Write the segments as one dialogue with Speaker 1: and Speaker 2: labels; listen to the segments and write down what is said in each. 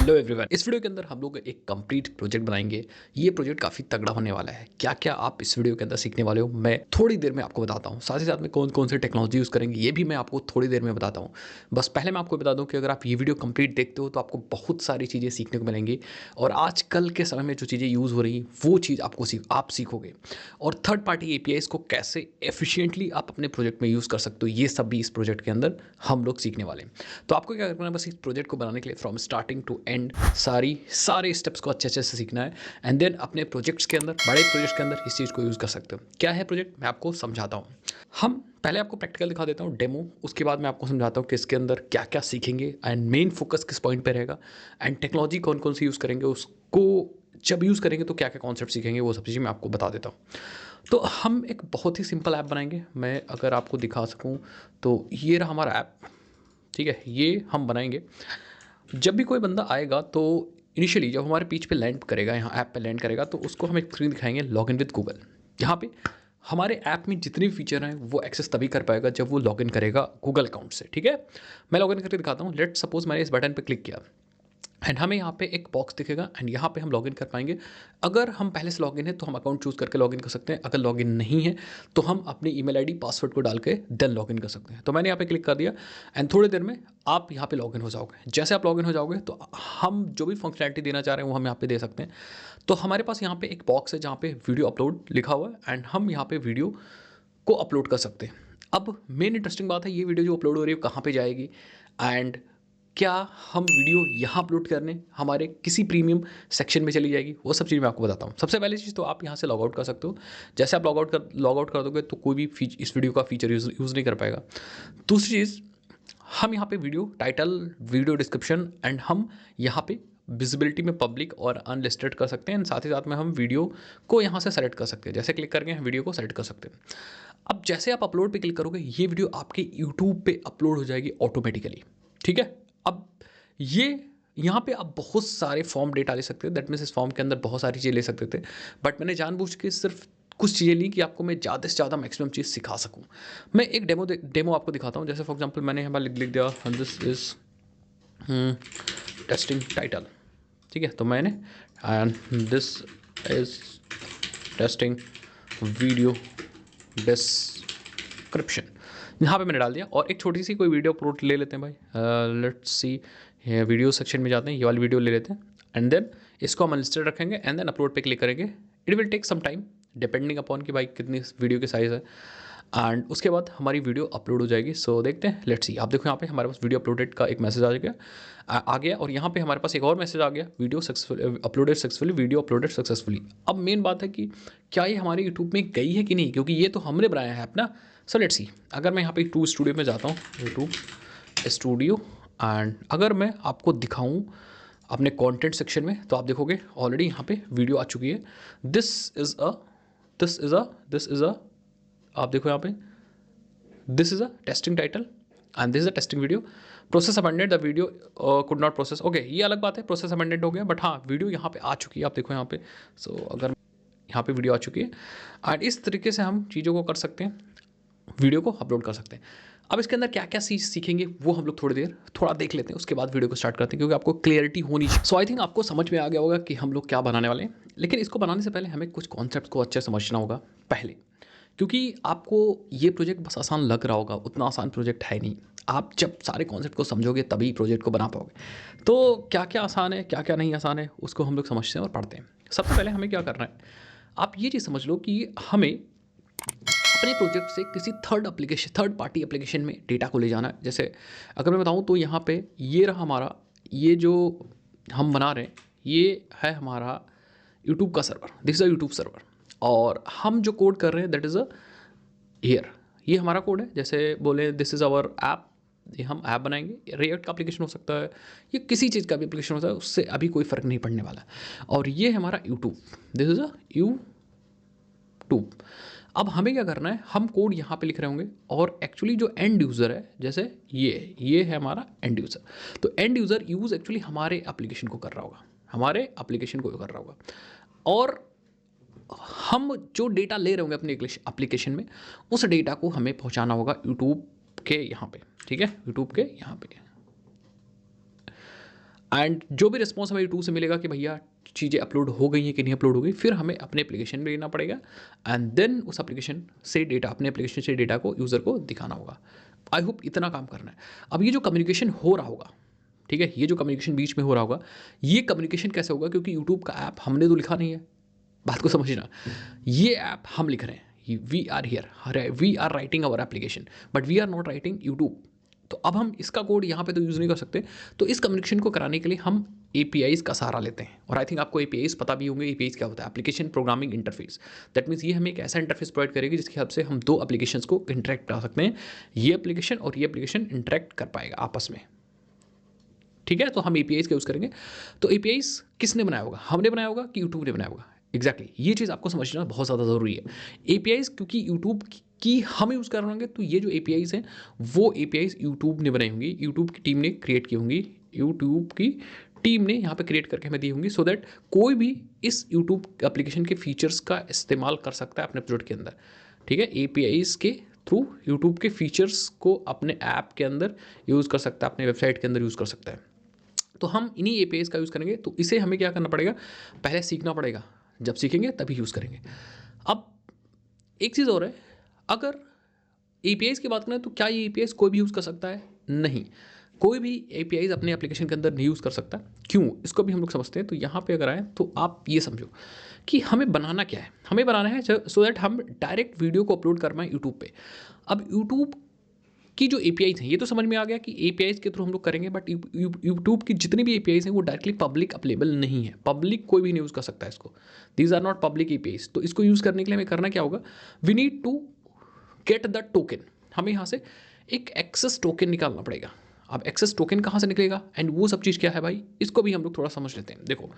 Speaker 1: Hello everyone. इस video के अंदर हम लोग एक कंप्लीट प्रोजेक्ट बनाएंगे। ये प्रोजेक्ट काफ़ी तगड़ा होने वाला है। क्या क्या आप इस वीडियो के अंदर सीखने वाले हो मैं थोड़ी देर में आपको बताता हूँ। साथ ही साथ में कौन कौन से टेक्नोलॉजी यूज़ करेंगे ये भी मैं आपको थोड़ी देर में बताता हूँ। बस पहले मैं आपको बता दूँ कि अगर आप ये वीडियो कंप्लीट देखते हो तो आपको बहुत सारी चीज़ें सीखने को मिलेंगी और आजकल के समय में जो चीज़ें यूज़ हो रही वो चीज़ आप सीखोगे। और थर्ड पार्टी एपीआईज को कैसे एफिशिएंटली आप अपने प्रोजेक्ट में यूज़ कर सकते हो, ये सब भी इस प्रोजेक्ट के अंदर हम लोग सीखने वाले हैं। तो आपको क्या करना है, बस इस प्रोजेक्ट को बनाने के लिए फ्रॉम स्टार्टिंग टू एंड सारे स्टेप्स को अच्छे से सीखना है एंड देन अपने प्रोजेक्ट्स के अंदर, बड़े प्रोजेक्ट्स के अंदर इस चीज़ को यूज़ कर सकते हो। क्या है प्रोजेक्ट, मैं आपको समझाता हूँ। हम पहले आपको प्रैक्टिकल दिखा देता हूँ, डेमो। उसके बाद मैं आपको समझाता हूँ कि इसके अंदर क्या क्या सीखेंगे एंड मेन फोकस किस पॉइंट पे रहेगा एंड टेक्नोलॉजी कौन कौन सी यूज़ करेंगे, उसको जब यूज़ करेंगे तो क्या क्या कॉन्सेप्ट सीखेंगे, वो सब चीज़ें मैं आपको बता देता हूँ। तो हम एक बहुत ही सिंपल ऐप बनाएंगे। मैं अगर आपको दिखा सकूँ तो ये रहा हमारा ऐप। ठीक है, ये हम बनाएंगे। जब भी कोई बंदा आएगा तो इनिशियली जब हमारे पेज पे लैंड करेगा, यहाँ ऐप पे लैंड करेगा, तो उसको हम एक स्क्रीन दिखाएंगे लॉगिन विद गूगल। यहाँ पे हमारे ऐप में जितने भी फीचर हैं वो एक्सेस तभी कर पाएगा जब वो लॉगिन करेगा गूगल अकाउंट से। ठीक है, मैं लॉगिन करके दिखाता हूँ। लेट सपोज मैंने इस बटन पे क्लिक किया एंड हमें यहाँ पे एक बॉक्स दिखेगा एंड यहाँ पे हम लॉगिन कर पाएंगे। अगर हम पहले से लॉगिन है तो हम अकाउंट चूज़ करके लॉगिन कर सकते हैं। अगर लॉगिन नहीं है तो हम अपनी ईमेल आईडी पासवर्ड को डाल के देन लॉगिन कर सकते हैं। तो मैंने यहाँ पे क्लिक कर दिया एंड थोड़ी देर में आप यहाँ पे लॉगिन हो जाओगे। जैसे आप लॉगिन हो जाओगे तो हम जो भी फंक्शनैलिटी देना चाह रहे हैं वो हम यहाँ पे दे सकते हैं। तो हमारे पास यहाँ पे एक बॉक्स है जहाँ पे वीडियो अपलोड लिखा हुआ है एंड हम यहाँ पे वीडियो को अपलोड कर सकते हैं। अब मेन इंटरेस्टिंग बात है, ये वीडियो जो अपलोड हो रही है कहाँ पे जाएगी एंड क्या हम वीडियो यहाँ अपलोड करने हमारे किसी प्रीमियम सेक्शन में चली जाएगी, वो सब चीज़ मैं आपको बताता हूँ। सबसे पहली चीज़ तो आप यहाँ से लॉग आउट कर सकते हो। जैसे आप लॉग आउट कर दोगे तो कोई भी इस वीडियो का फीचर यूज़ नहीं कर पाएगा। दूसरी चीज़, हम यहाँ पे video title, video description and हम यहाँ पे विजिबिलिटी में पब्लिक और अनलिस्टेड कर सकते हैं। साथ ही साथ में हम वीडियो को यहाँ से सेलेक्ट कर सकते हैं। जैसे क्लिक करके हम वीडियो को सेलेक्ट कर सकते हैं। अब जैसे आप अपलोड पे क्लिक करोगे ये वीडियो आपके यूट्यूब पे अपलोड हो जाएगी ऑटोमेटिकली। ठीक है, अब ये यहाँ पे आप बहुत सारे फॉर्म डेटा ले सकते हैं। दैट मीन्स इस फॉर्म के अंदर बहुत सारी चीज़ें ले सकते थे, बट मैंने जानबूझ के सिर्फ कुछ चीज़ें ली कि आपको मैं ज़्यादा से ज़्यादा मैक्सिमम चीज़ सिखा सकूँ। मैं एक डेमो आपको दिखाता हूँ। जैसे फॉर एग्जांपल मैंने यहाँ पर लिख दिया दिस इज़ टेस्टिंग टाइटल। ठीक है, तो मैंने and this is testing video description यहाँ पे मैंने डाल दिया। और एक छोटी सी कोई वीडियो अपलोड ले लेते हैं भाई। लेट्स सी, वीडियो सेक्शन में जाते हैं, ये वाली वीडियो ले लेते हैं एंड देन इसको हम अनलिस्टेड रखेंगे एंड देन अपलोड पे क्लिक करेंगे। It will take some time depending upon कि भाई कितनी वीडियो की साइज़ है एंड उसके बाद हमारी वीडियो अपलोड हो जाएगी। सो देखते हैं, लेट्स सी। आप देखो यहाँ पे हमारे पास वीडियो अपलोडेड का एक मैसेज आ गया और यहाँ पे हमारे पास एक और मैसेज आ गया, video successful uploaded successfully, video uploaded successfully. अब मेन बात है कि क्या ये हमारे यूट्यूब में गई है कि नहीं, क्योंकि ये तो हमने बनाया है अपना। सो लेट्स सी, अगर मैं यहाँ पे यूट्यूब स्टूडियो में जाता हूँ, यूट्यूब स्टूडियो, एंड अगर मैं आपको दिखाऊँ अपने कंटेंट सेक्शन में तो आप देखोगे ऑलरेडी यहाँ पे वीडियो आ चुकी है। दिस इज़ अ आप देखो यहाँ पे this is a testing title and this is a testing video. Process amended, the video could not process. Okay, ये अलग बात है, प्रोसेस अमेंडेड हो गया, बट हाँ वीडियो यहाँ पे आ चुकी है। आप देखो यहाँ पे, सो अगर यहाँ पे वीडियो आ चुकी है एंड इस तरीके से हम चीज़ों को कर सकते हैं, वीडियो को अपलोड कर सकते हैं। अब इसके अंदर क्या क्या सीखेंगे वो हम लोग थोड़ा देख लेते हैं, उसके बाद वीडियो को स्टार्ट करते हैं, क्योंकि आपको क्लियरिटी होनी चाहिए। सो आई थिंक आपको समझ में आ गया होगा कि हम लोग क्या बनाने वाले हैं। लेकिन इसको बनाने से पहले हमें कुछ कॉन्सेप्ट को अच्छे समझना होगा पहले, क्योंकि आपको ये प्रोजेक्ट बस आसान लग रहा होगा, उतना आसान प्रोजेक्ट है नहीं। आप जब सारे कॉन्सेप्ट को समझोगे तभी प्रोजेक्ट को बना पाओगे। तो क्या क्या आसान है, क्या क्या नहीं आसान है, उसको हम लोग समझते हैं और पढ़ते हैं। सबसे पहले हमें क्या करना है, आप ये चीज़ समझ लो कि हमें अपने प्रोजेक्ट से किसी थर्ड पार्टी एप्लीकेशन में डेटा को ले जाना है। जैसे अगर मैं बताऊं तो यहाँ पे ये रहा हमारा, ये जो हम बना रहे हैं ये है हमारा यूट्यूब का server, this is a YouTube server. और हम जो कोड कर रहे हैं दैट इज़ अ हियर, ये हमारा कोड है। जैसे बोले दिस इज़ आवर ऐप, ये हम ऐप बनाएंगे। रिएक्ट का एप्लीकेशन हो सकता है, ये किसी चीज़ का भी एप्लीकेशन होता है, उससे अभी कोई फ़र्क नहीं पड़ने वाला। और ये हमारा YouTube, this is a YouTube. अब हमें क्या करना है, हम कोड यहाँ पे लिख रहे होंगे और एक्चुअली जो एंड यूज़र है, जैसे ये है हमारा एंड यूज़र, तो एंड यूज़र यूज़ एक्चुअली हमारे एप्लीकेशन को कर रहा होगा, हमारे एप्लीकेशन को कर रहा होगा। और हम जो डेटा ले रहे होंगे अपने एप्लीकेशन में, उस डेटा को हमें पहुँचाना होगा यूट्यूब के यहाँ पे। ठीक है, यूट्यूब के यहाँ पे। एंड जो भी रिस्पॉन्स हमें यूट्यूब से मिलेगा कि भैया चीज़ें अपलोड हो गई हैं कि नहीं अपलोड हो गई, फिर हमें अपने एप्लीकेशन में लेना पड़ेगा एंड देन उस एप्लीकेशन से डेटा, अपने एप्लीकेशन से डेटा को यूज़र को दिखाना होगा। आई होप इतना काम करना है। अब ये जो कम्युनिकेशन हो रहा होगा, ठीक है, ये जो कम्युनिकेशन बीच में हो रहा होगा, ये कम्युनिकेशन कैसे होगा? क्योंकि यूट्यूब का ऐप हमने तो लिखा नहीं है, बात को समझना। ये ऐप हम लिख रहे हैं, we are here, we are writing our application, but we are not writing YouTube. तो अब हम इसका कोड यहाँ पे तो यूज़ नहीं कर सकते। तो इस कम्युनिकेशन को कराने के लिए हम एपीआईज़ का सहारा लेते हैं। और आई थिंक आपको एपीआईज़ पता भी होंगे, एपीआईज़ क्या होता है? Application programming interface. That means ये हमें एक ऐसा इंटरफेस प्रोवाइड करेगी जिसकी हेल्प से हम दो एप्लीकेशंस को इंटरेक्ट करा सकते हैं। ये एप्लीकेशन और ये एप्लीकेशन इंटरेक्ट कर पाएगा आपस में, ठीक है? तो हम एपीआईज़ का यूज़ करेंगे। तो एपीआईज़ किसने बनाया होगा? हमने बनाया होगा कि यूट्यूब ने बनाया होगा? एग्जैक्टली, ये चीज़ आपको समझना बहुत ज़्यादा ज़रूरी है। एपीआईज़ क्योंकि यूट्यूब की हम यूज़ कर रहे होंगे, तो ये जो एपीआईज़ हैं वो एपीआईज़ यूट्यूब ने बनाई होंगी, यूट्यूब की टीम ने क्रिएट की होंगी, यूट्यूब की टीम ने यहाँ पे क्रिएट करके हमें दी होंगी, सो दैट कोई भी इस यूट्यूब एप्लीकेशन के फीचर्स का इस्तेमाल कर सकता है अपने प्रोजेक्ट के अंदर, ठीक है? एपीआईज़ के थ्रू यूट्यूब के फीचर्स को अपने ऐप के अंदर यूज़ कर सकता है, अपने वेबसाइट के अंदर यूज़ कर सकता है। तो हम इन्हीं एपीआईज़ का यूज़ करेंगे। तो इसे हमें क्या करना पड़ेगा? पहले सीखना पड़ेगा, जब सीखेंगे तभी यूज़ करेंगे। अब एक चीज़ और है, अगर एपीआईज़ की बात करें तो क्या ये एपीआईज़ कोई भी यूज़ कर सकता है? नहीं, कोई भी एपीआईज़ अपने एप्लीकेशन के अंदर नहीं यूज़ कर सकता। क्यों? इसको भी हम लोग समझते हैं। तो यहाँ पे अगर आएँ तो आप ये समझो कि हमें बनाना क्या है? हमें बनाना है सो दैट हम डायरेक्ट वीडियो को अपलोड कर पाएँ यूट्यूब पे। अब यूट्यूब की जो एपीआईज़ हैं, ये तो समझ में आ गया कि एपीआईज़ के थ्रू हम लोग करेंगे, बट यूट्यूब की जितनी भी एपीआईज़ हैं वो डायरेक्टली पब्लिक अवेलेबल नहीं है। पब्लिक कोई भी नहीं यूज़ कर सकता है इसको। These are not public APIs. तो इसको यूज़ करने के लिए हमें करना क्या होगा? We need to get the token. हमें यहाँ से एक एक्सेस टोकन निकालना पड़ेगा। अब एक्सेस टोकन कहाँ से निकलेगा एंड वो सब चीज़ क्या है भाई, इसको भी हम लोग थोड़ा समझ लेते हैं। देखो,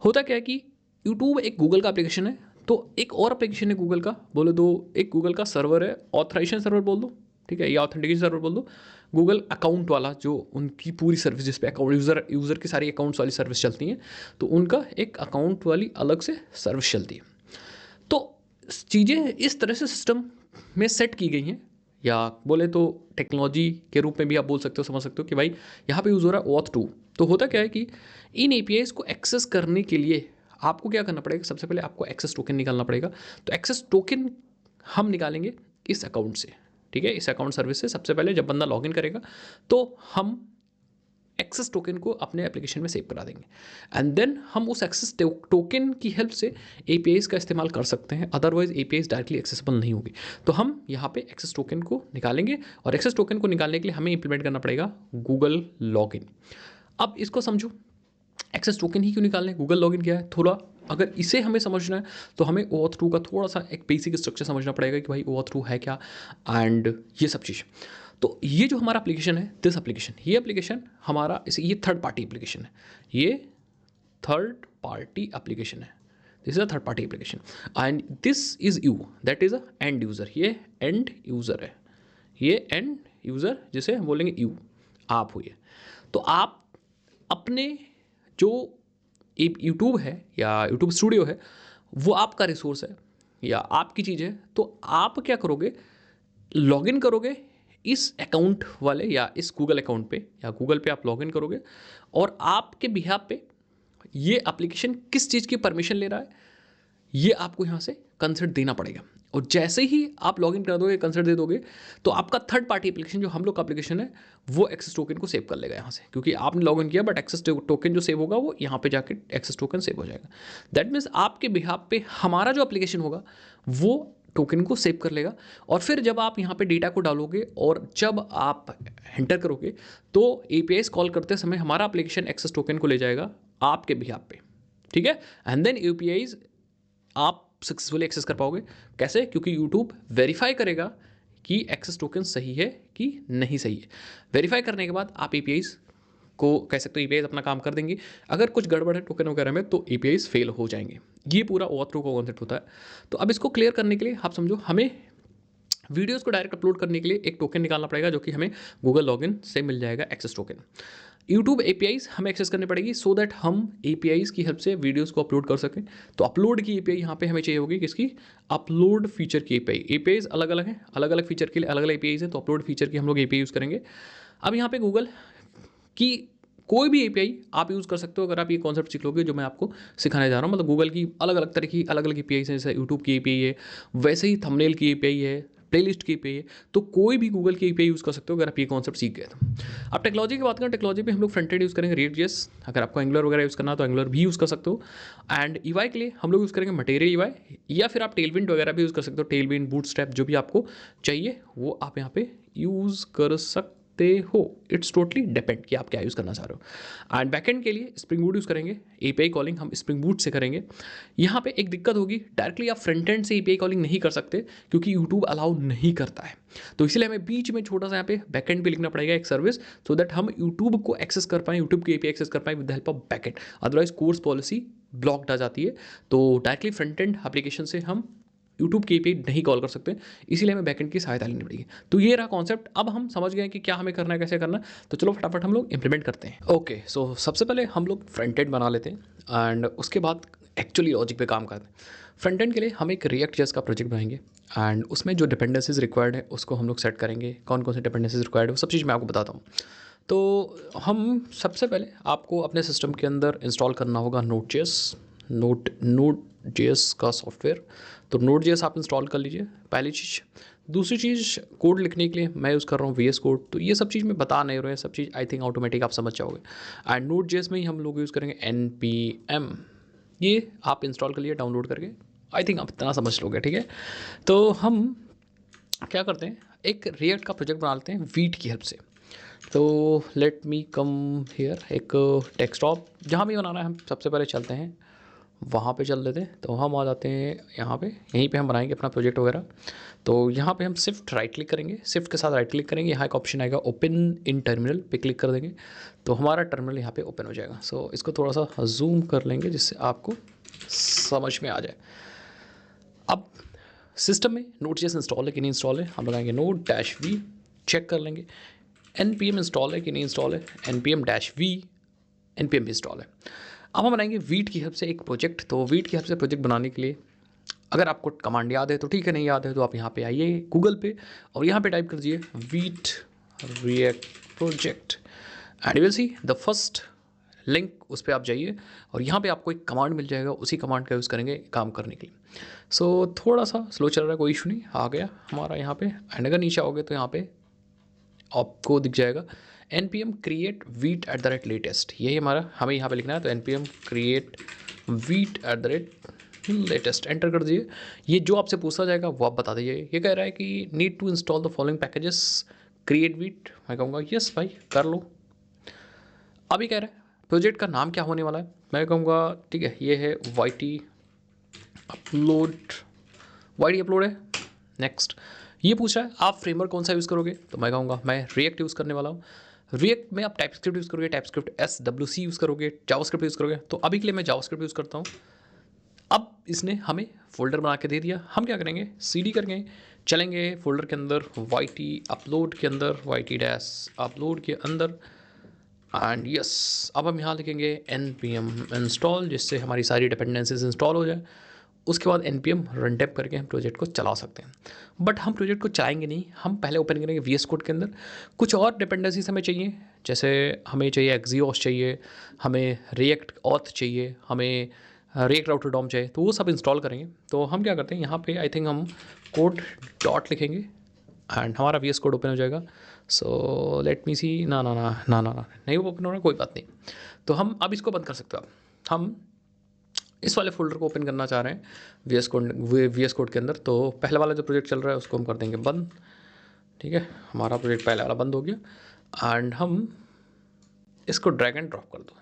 Speaker 1: होता क्या है कि यूट्यूब एक गूगल का एप्लीकेशन है, तो एक और एप्लीकेशन है गूगल का, बोलो तो एक गूगल का सर्वर है, ऑथराइजेशन सर्वर बोल दो, ठीक है, या ऑथेंटिकेशन सर्वर बोल दो। गूगल अकाउंट वाला जो उनकी पूरी सर्विस, जिस पे अकाउंट यूज़र की सारी अकाउंट्स वाली सर्विस चलती हैं, तो उनका एक अकाउंट वाली अलग से सर्विस चलती है। तो चीज़ें इस तरह से सिस्टम में सेट की गई हैं, या बोले तो टेक्नोलॉजी के रूप में भी आप बोल सकते हो, समझ सकते हो कि भाई यहाँ पे यूज़ हो रहा है OAuth 2। तो होता क्या है कि इन एपीआईज़ को एक्सेस करने के लिए आपको क्या करना पड़ेगा? सबसे पहले आपको एक्सेस टोकन निकालना पड़ेगा। तो एक्सेस टोकन हम निकालेंगे इस अकाउंट से, ठीक है, इस अकाउंट सर्विस से। सबसे पहले जब बंदा लॉगिन करेगा तो हम एक्सेस टोकन को अपने एप्लीकेशन में सेव करा देंगे एंड देन हम उस एक्सेस टोकन की हेल्प से एपीआईज़ का इस्तेमाल कर सकते हैं। अदरवाइज एपीआईज़ डायरेक्टली एक्सेसिबल नहीं होगी। तो हम यहाँ पे एक्सेस टोकन को निकालेंगे और एक्सेस टोकन को निकालने के लिए हमें इंप्लीमेंट करना पड़ेगा गूगल लॉगिन। अब इसको समझो, एक्सेस टोकन ही क्यों निकालना है, गूगल लॉगिन क्या है, थोड़ा अगर इसे हमें समझना है तो हमें OAuth 2 का थोड़ा सा एक बेसिक स्ट्रक्चर समझना पड़ेगा कि भाई OAuth 2 है क्या एंड ये सब चीज़। तो ये जो हमारा एप्लीकेशन है, दिस एप्लीकेशन, ये एप्लीकेशन हमारा ये थर्ड पार्टी एप्लीकेशन है, ये थर्ड पार्टी एप्लीकेशन है, this is a third party application and this is you, that is a end user. ये एंड यूज़र है, ये एंड यूज़र जिसे हम बोलेंगे यू, आप हुए। तो आप अपने जो यूट्यूब है या यूट्यूब स्टूडियो है, वो आपका रिसोर्स है या आपकी चीज़ है। तो आप क्या करोगे? लॉगिन करोगे इस अकाउंट वाले या इस गूगल अकाउंट पे, या गूगल पे आप लॉगिन करोगे और आपके बिहाफ पे ये एप्लीकेशन किस चीज़ की परमिशन ले रहा है, ये आपको यहाँ से कंसेंट देना पड़ेगा। और जैसे ही आप लॉगिन कर दोगे, कंसेंट दे दोगे, तो आपका थर्ड पार्टी एप्लीकेशन जो हम लोग का एप्लीकेशन है वो एक्सेस टोकन को सेव कर लेगा यहाँ से, क्योंकि आपने लॉगिन किया, बट एक्सेस टोकन जो सेव होगा वो यहाँ पे जाके एक्सेस टोकन सेव हो जाएगा। दैट मीन्स आपके बिहाफ पे हमारा जो एप्लीकेशन होगा वो टोकन को सेव कर लेगा। और फिर जब आप यहाँ पे डेटा को डालोगे और जब आप एंटर करोगे तो एपीआईज़ कॉल करते समय हमारा एप्लीकेशन एक्सेस टोकन को ले जाएगा आपके बिहाफ पे, ठीक है। एंड देन एपीआईज़ आप सक्सेसफुली एक्सेस कर पाओगे। कैसे? क्योंकि यूट्यूब वेरीफाई करेगा कि एक्सेस टोकन सही है कि नहीं सही है। वेरीफाई करने के बाद आप एपीआईज़ को कह सकते हो एपीआईज़ अपना काम कर देंगे। अगर कुछ गड़बड़ है टोकन वगैरह में तो एपीआईज़ फेल हो जाएंगे। ये पूरा OAuth 2 का कॉन्सेप्ट होता है। तो अब इसको क्लियर करने के लिए आप समझो, हमें वीडियोस को डायरेक्ट अपलोड करने के लिए एक टोकन निकालना पड़ेगा जो कि हमें गूगल लॉगिन से मिल जाएगा, एक्सेस टोकन। यूट्यूब एपीआईज़ हमें एक्सेस करनी पड़ेगी सो दैट हम एपीआईज़ की हेल्प से वीडियोस को अपलोड कर सकें। तो अपलोड की एपीआई यहाँ पे हमें चाहिए होगी, किसकी? अपलोड फीचर की एपीआई। एपीआईज़ अलग अलग हैं, अलग अलग फीचर के लिए अलग अलग एपीआईज़ हैं, तो अपलोड फीचर की हम लोग एपीआई यूज़ करेंगे। अब यहाँ पे गूगल की कोई भी एपीआई आप यूज़ कर सकते हो अगर आप ये कॉन्सेप्ट सीख लोगे जो मैं आपको सिखाने जा रहा हूँ। मतलब गूगल की अलग अलग तरह की अलग अलग एपीआई है, जैसे यूट्यूब की एपीआई है, वैसे ही थंबनेल की एपीआई है, प्लेलिस्ट की एपीआई है। तो कोई भी गूगल की एपीआई यूज़ कर सकते हो अगर आप ये कॉन्सेप्ट सीख गए तो। अब टेक्नोलॉजी की बात करें, टेक्नोलॉजी पे हम लोग फ्रंट एंड यूज़ करेंगे React.js। अगर आपको एंगुलर वगैरह यूज़ करना है तो एंगुलर भी यूज़ कर सकते हो। एंड ईवाई के लिए हम लोग यूज़ करेंगे मटेरियल ईवाई, या फिर आप टेलविंड वगैरह भी यूज़ कर सकते हो। टेलविंड, बूटस्ट्रैप, जो भी आपको चाहिए वो आप यहाँ पे यूज़ कर सकते हो। इट्स टोटली डिपेंड कि आप क्या यूज़ करना चाह रहे हो। एंड बैकएंड के लिए स्प्रिंग बूट यूज़ करेंगे। एपीआई कॉलिंग हम स्प्रिंग बूट से करेंगे। यहाँ पे एक दिक्कत होगी, डायरेक्टली आप फ्रंट एंड से एपीआई कॉलिंग नहीं कर सकते क्योंकि यूट्यूब अलाउ नहीं करता है। तो इसलिए हमें बीच में छोटा सा यहाँ पे बैकएंड पे लिखना पड़ेगा एक सर्विस, सो दैट हम यूट्यूब को एक्सेस कर पाएँ, यूट्यूब की एपीआई एक्सेस कर पाएँ with the help of backend. Otherwise CORS policy blocked आ जाती है। तो डायरेक्टली फ्रंट एंड एप्लीकेशन से हम यूट्यूब की एपीआई नहीं कॉल कर सकते, इसीलिए हमें बैकएंड की सहायता लेनी पड़ेगी। तो ये रहा कॉन्सेप्ट। अब हम समझ गए कि क्या हमें करना है, कैसे करना है। तो चलो फटाफट हम लोग इंप्लीमेंट करते हैं। ओके, सो सबसे पहले हम लोग फ्रंट एंड बना लेते हैं एंड उसके बाद एक्चुअली लॉजिक पे काम करते हैं। फ्रंट एंड के लिए हम एक React.js का प्रोजेक्ट बनाएंगे एंड उसमें जो डिपेंडेंसीज रिक्वायर्ड है उसको हम लोग सेट करेंगे। कौन कौन से डिपेंडेंसीज रिक्वायर्ड है वो सब चीज़ मैं आपको बताता हूँ। तो हम सबसे पहले आपको अपने सिस्टम के अंदर इंस्टॉल करना होगा Node.js का सॉफ्टवेयर। तो Node.js आप इंस्टॉल कर लीजिए, पहली चीज़। दूसरी चीज़, कोड लिखने के लिए मैं यूज़ कर रहा हूँ VS कोड। तो ये सब चीज़ मैं बता नहीं रहा हूँ, सब चीज़ आई थिंक ऑटोमेटिक आप समझ जाओगे। एंड Node.js में ही हम लोग यूज़ करेंगे npm। ये आप इंस्टॉल कर लिए डाउनलोड करके, आई थिंक आप इतना समझ लोगे, ठीक है। तो हम क्या करते हैं, एक रिएक्ट का प्रोजेक्ट बना लेते हैं वीट की हेल्प से। तो लेट मी कम हियर, एक डेस्कटॉप जहाँ भी बनाना है हम सबसे पहले चलते हैं वहाँ पे चल देते हैं। तो हम आ जाते हैं यहाँ पे, यहीं पे हम बनाएंगे अपना प्रोजेक्ट वगैरह। तो यहाँ पे हम शिफ्ट राइट क्लिक करेंगे, शिफ्ट के साथ राइट क्लिक करेंगे, यहाँ एक ऑप्शन आएगा ओपन इन टर्मिनल पे क्लिक कर देंगे। तो हमारा टर्मिनल यहाँ पे ओपन हो जाएगा। सो इसको थोड़ा सा जूम कर लेंगे जिससे आपको समझ में आ जाए। अब सिस्टम में Node.js इंस्टॉल है कि नहीं इंस्टॉल है, हम लगाएंगे node-v, चेक कर लेंगे npm इंस्टॉल है कि नहीं इंस्टॉल है, npm-v, npm भी इंस्टॉल है। अब हम बनाएंगे वीट की हेल्प से एक प्रोजेक्ट। तो वीट की हेल्प से प्रोजेक्ट बनाने के लिए अगर आपको कमांड याद है तो ठीक है, नहीं याद है तो आप यहाँ पे आइए गूगल पे और यहाँ पे टाइप कर दीजिए wheat react project and you will see the first link, उस पर आप जाइए और यहाँ पे आपको एक कमांड मिल जाएगा, उसी कमांड का यूज़ करेंगे काम करने के लिए। सो थोड़ा सा स्लो चल रहा है, कोई इशू नहीं, आ गया हमारा यहाँ पे। एंड अगर नीचे आओगे तो यहाँ पे आपको दिख जाएगा npm create wheat at the rate latest, यही हमारा हमें यहाँ पे लिखना है। तो npm create wheat at the rate latest enter कर दीजिए। ये जो आपसे पूछा जाएगा वो आप बता दीजिए। ये कह रहा है कि need to install the following packages create Vite, मैं कहूँगा यस भाई कर लो। अभी कह रहा है प्रोजेक्ट का नाम क्या होने वाला है, मैं कहूँगा ठीक है ये है YT अपलोड, YT अपलोड है। नेक्स्ट ये पूछ रहा है आप फ्रेमवर्क कौन सा यूज़ करोगे, तो मैं कहूँगा मैं रिएक्ट यूज़ करने वाला हूँ। रिएक्ट में आप टाइपस्क्रिप्ट यूज़ करोगे, टाइपस्क्रिप्ट SWC यूज़ करोगे, जावास्क्रिप्ट यूज़ करोगे। तो अभी के लिए मैं जावास्क्रिप्ट यूज़ करता हूँ। अब इसने हमें फोल्डर बना के दे दिया, हम क्या करेंगे CD करेंगे, चलेंगे फोल्डर के अंदर YT अपलोड के अंदर, YT डैश अपलोड के अंदर एंड यस। अब हम यहाँ लिखेंगे npm इंस्टॉल, जिससे हमारी सारी डिपेंडेंसीज इंस्टॉल हो जाए। उसके बाद npm रन टाइप करके हम प्रोजेक्ट को चला सकते हैं। बट हम प्रोजेक्ट को चलाएंगे नहीं, हम पहले ओपन करेंगे VS कोड के अंदर। कुछ और डिपेंडेंसीज हमें चाहिए, जैसे हमें चाहिए Axios चाहिए, हमें React Auth चाहिए, हमें React Router DOM चाहिए, तो वो सब इंस्टॉल करेंगे। तो हम क्या करते हैं यहाँ पे आई थिंक हम कोड डॉट लिखेंगे एंड हमारा VS कोड ओपन हो जाएगा। सो लेट मी सी, ना ना ना ना ना ना नहीं ओपन हो रहा, कोई बात नहीं। तो हम अब इसको बंद कर सकते हो। हम इस वाले फोल्डर को ओपन करना चाह रहे हैं VS कोड के अंदर। तो पहले वाला जो प्रोजेक्ट चल रहा है उसको हम कर देंगे बंद, ठीक है। हमारा प्रोजेक्ट पहले वाला बंद हो गया एंड हम इसको ड्रैग एंड ड्रॉप कर दो,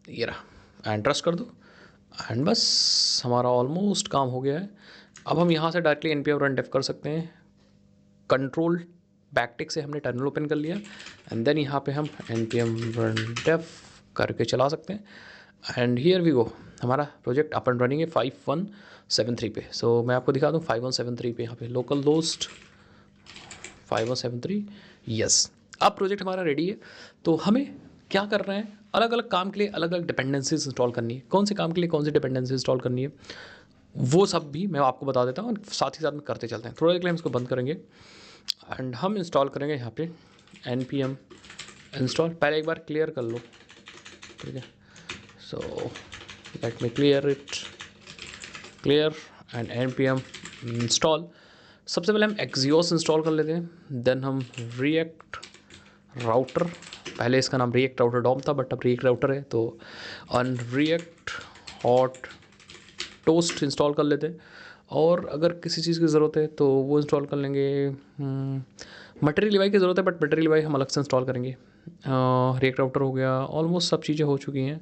Speaker 1: ये रहा, एंड ट्रस्ट कर दो एंड बस हमारा ऑलमोस्ट काम हो गया है। अब हम यहाँ से डायरेक्टली npm रन डेफ कर सकते हैं। कंट्रोल बैकटिक से हमने टर्मिनल ओपन कर लिया एंड देन यहाँ पे हम npm रन डेफ करके चला सकते हैं एंड हियर वी गो, हमारा प्रोजेक्ट अप एंड रनिंग है 5173 पे। सो मैं आपको दिखा दूँ 5173 पे, यहाँ पे लोकल होस्ट 5173, यस। अब प्रोजेक्ट हमारा रेडी है। तो हमें क्या कर रहे हैं, अलग अलग काम के लिए अलग अलग डिपेंडेंसीज इंस्टॉल करनी है, कौन से काम के लिए कौन सी डिपेंडेंसी इंस्टॉल करनी है वो सब भी मैं आपको बता देता हूँ और साथ ही साथ में करते चलते हैं। थोड़ा देर के लिए हम इसको बंद करेंगे एंड हम इंस्टॉल करेंगे यहाँ पे npm इंस्टॉल, पहले एक बार क्लियर कर लो, ठीक है। सो let me clear it, clear and npm install. सबसे पहले हम एक्सियोस इंस्टॉल कर लेते हैं, देन हम रिएक्ट राउटर, पहले इसका नाम रिएक्ट राउटर डॉम था बट अब रिएक्ट राउटर है, तो on react hot toast install कर लेते हैं। और अगर किसी चीज़ की ज़रूरत है तो वो इंस्टॉल कर लेंगे। मटेरियल लिवाई की ज़रूरत है बट मटेरियल लिवाई हम अलग से इंस्टॉल करेंगे। रिएक्ट राउटर हो गया, ऑलमोस्ट सब चीज़ें हो चुकी हैं।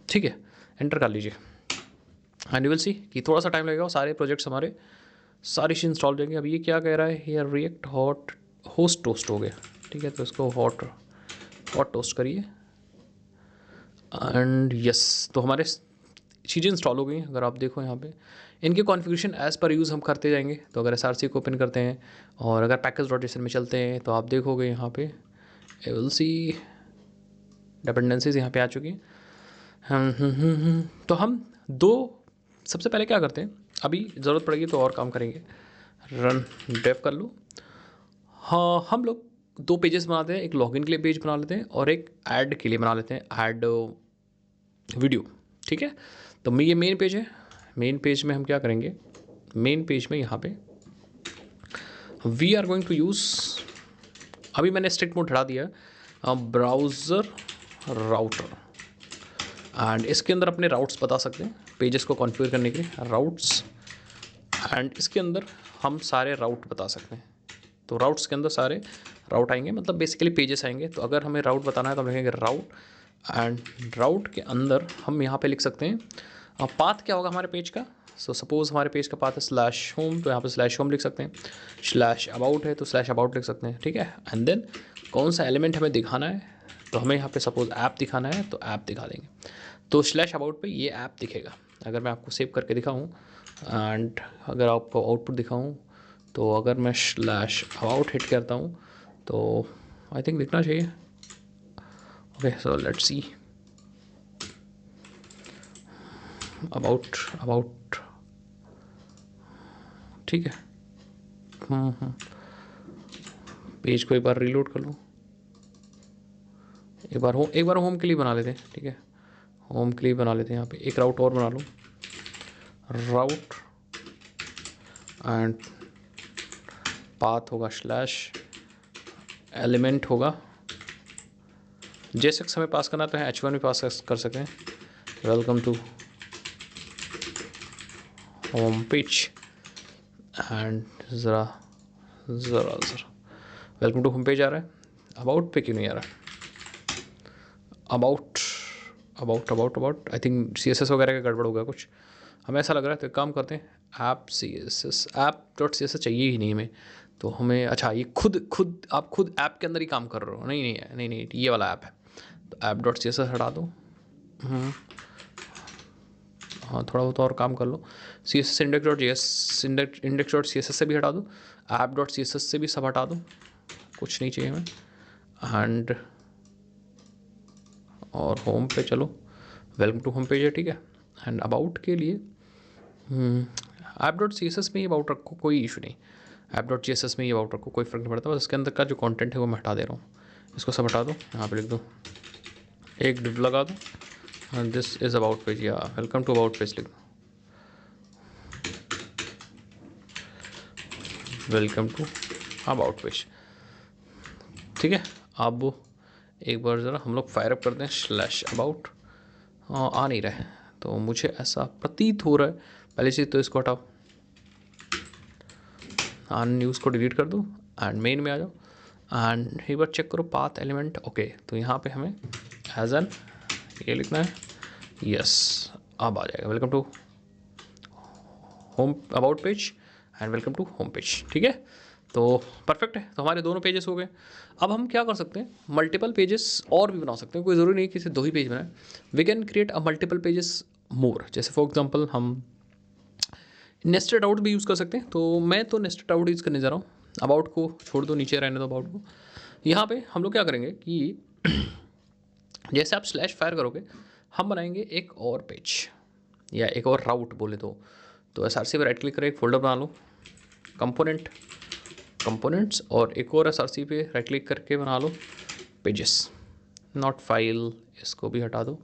Speaker 1: ठीक है, एंटर कर लीजिए एंड यू विल सी कि थोड़ा सा टाइम लगेगा और सारे प्रोजेक्ट्स हमारे सारी चीज़ इंस्टॉल हो जाएंगे। अब ये क्या कह रहा है, ये रिएक्ट हॉट होस्ट टोस्ट हो गया, ठीक है। तो इसको हॉट हॉट टोस्ट करिए एंड यस, तो हमारे चीज़ें इंस्टॉल हो गई। अगर आप देखो यहाँ पे इनके कॉन्फ़िगरेशन एज़ पर यूज़ हम करते जाएंगे। तो अगर SRC को ओपन करते हैं और अगर पैकेज.json में चलते हैं तो आप देखोगे यहाँ पे यू विल सी डिपेंडेंसीज यहाँ पे आ चुकी हैं। तो हम दो, सबसे पहले क्या करते हैं, अभी ज़रूरत पड़ेगी तो और काम करेंगे। रन डेव कर लो। हाँ, हम लोग दो पेजेस बनाते हैं, एक लॉगिन के लिए पेज बना लेते हैं और एक ऐड के लिए बना लेते हैं, ऐड वीडियो, ठीक है। तो ये मेन पेज है, मेन पेज में हम क्या करेंगे, मेन पेज में यहाँ पे we are going to use, अभी मैंने स्ट्रिक्ट मोड हटा दिया है, ब्राउज़र राउटर एंड इसके अंदर अपने राउट्स बता सकते हैं पेजेस को कॉन्फ़िगर करने के लिए, राउट्स एंड इसके अंदर हम सारे राउट बता सकते हैं। तो राउट्स के अंदर सारे राउट आएंगे, मतलब बेसिकली पेजेस आएंगे। तो अगर हमें राउट बताना है तो हम लिखेंगे राउट एंड राउट के अंदर हम यहाँ पे लिख सकते हैं पाथ क्या होगा हमारे पेज का। सो सपोज़ हमारे पेज का पाथ है स्लैश होम, तो यहाँ पे स्लैश होम लिख सकते हैं। स्लैश अबाउट है तो स्लैश अबाउट लिख सकते हैं, ठीक है। एंड देन कौन सा एलिमेंट हमें दिखाना है, तो हमें यहाँ पे सपोज़ ऐप दिखाना है तो ऐप दिखा देंगे। तो स्लैश अबाउट पे ये ऐप दिखेगा। अगर मैं आपको सेव करके दिखाऊँ एंड अगर आपको आउटपुट दिखाऊँ, तो अगर मैं स्लैश अबाउट हिट करता हूँ तो आई थिंक दिखना चाहिए। Okay, so let's see about, ठीक है। पेज को एक बार रीलोड कर लो, एक बार होम के लिए बना लेते हैं, ठीक है। होम के लिए बना लेते हैं, यहाँ पे एक राउट और बना लो, राउट एंड पाथ होगा स्लैश एलिमेंट होगा, JSX हमें पास करना तो है, H1 भी पास कर सकते हैं। Welcome to home page and ज़रा वेलकम टू होम पेज आ रहा है, अबाउट पे क्यों नहीं आ रहा, अबाउट आई थिंक CSS वगैरह का गड़बड़ होगा कुछ, हमें ऐसा लग रहा है। तो एक काम करते हैं, app.css चाहिए ही नहीं हमें, तो हमें अच्छा ये आप खुद ऐप के अंदर ही काम कर रहे हो, नहीं ये वाला ऐप है, तो app.css हटा दो। हाँ, थोड़ा बहुत और काम कर लो। CSS index.css से भी हटा दो, app.css से भी सब हटा दो, कुछ नहीं चाहिए हमें। एंड और होम पे चलो, वेलकम टू होम पेज है, ठीक है। एंड अबाउट के लिए app.css में ही अबाउट रखो, कोई इशू नहीं। app.css में ही अबाउट रखो, कोई फ़र्क नहीं पड़ता, बस इसके अंदर का जो कंटेंट है वो मैं हटा दे रहा हूँ। इसको सब हटा दो, यहाँ पे लिख दो, एक डिव लगा दो and this is about page, या वेलकम टू अबाउट पेज लिख दो, वेलकम टू अबाउट पेज, ठीक है। अब एक बार ज़रा हम लोग फायर अप करते हैं, स्लैश अबाउट आ नहीं रहा है, तो मुझे ऐसा प्रतीत हो रहा है। पहले चीज़ तो इसको हटाओ, न्यूज़ को डिलीट कर दो एंड मेन में आ जाओ एंड एक बार चेक करो पाथ एलिमेंट, ओके। तो यहाँ पे हमें एज एन ये लिखना है, यस, अब आ जाएगा welcome to home about page and welcome to home page, ठीक है। तो परफेक्ट है, तो हमारे दोनों पेजेस हो गए। अब हम क्या कर सकते हैं, मल्टीपल पेजेस और भी बना सकते हैं, कोई ज़रूरी नहीं कि सिर्फ 2 ही पेज बनाए। We can create a multiple pages more, जैसे फॉर एग्जांपल हम नेस्टेड आउट भी यूज़ कर सकते हैं। तो मैं तो नेस्टेड आउट यूज़ करने जा रहा हूँ, अबाउट को छोड़ दो, नीचे रहने दो अबाउट को। यहाँ पे हम लोग क्या करेंगे कि जैसे आप स्लैश फायर करोगे, हम बनाएंगे एक और पेज या एक और राउट बोले तो SRC पर राइट क्लिक करें, एक फोल्डर बना लो, कंपोनेंट कंपोनेंट्स, और एक और SRC पे राइट क्लिक करके बना लो पेजेस, नॉट फाइल, इसको भी हटा दो।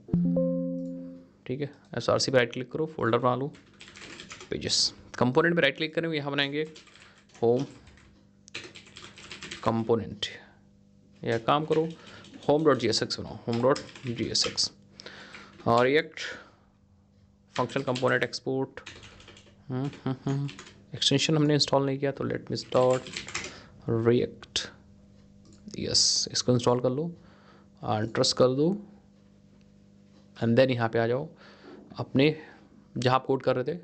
Speaker 1: ठीक है, SRC पे राइट क्लिक करो, फोल्डर बना लो पेजेस। कंपोनेंट पे राइट क्लिक करेंगे, यहाँ बनाएंगे होम कंपोनेंट, या काम करो home.jsx बनाओ, home.jsx। और react functional component export, extension हमने इंस्टॉल नहीं किया तो let me start react, yes, इसको इंस्टॉल कर लो, ट्रस्ट कर दो, एंड देन यहाँ पे आ जाओ अपने जहाँ आप कोड कर रहे थे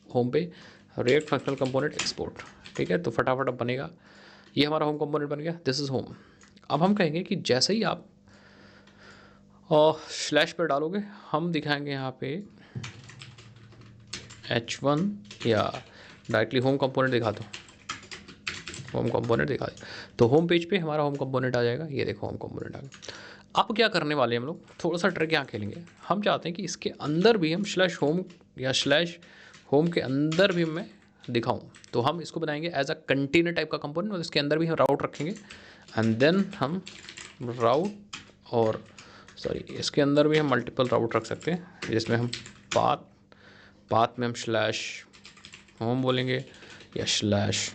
Speaker 1: होम पे, रिएक्ट फंक्शनल कंपोनेंट एक्सपोर्ट। ठीक है, तो फटाफट अब बनेगा, ये हमारा होम कंपोनेंट बन गया, दिस इज़ होम। अब हम कहेंगे कि जैसे ही आप स्लैश पर डालोगे, हम दिखाएंगे यहाँ पे H1, या डायरेक्टली होम कंपोनेंट दिखा दो, होम कंपोनेंट दिखा दो, तो होम पेज पे हमारा होम कंपोनेंट आ जाएगा। ये देखो होम कंपोनेंट आ गया। अब क्या करने वाले हैं हम लोग, थोड़ा सा ट्रिक यहाँ खेलेंगे। हम चाहते हैं कि इसके अंदर भी हम स्लैश होम या स्लैश होम के अंदर भी मैं दिखाऊं, तो हम इसको बनाएंगे एज अ कंटेनर टाइप का कंपोनेंट, और इसके अंदर भी हम राउट रखेंगे, एंड देन हम राउट, और सॉरी, इसके अंदर भी हम मल्टीपल राउट रख सकते हैं, जिसमें हम पाथ में हम स्लैश होम बोलेंगे या स्लैश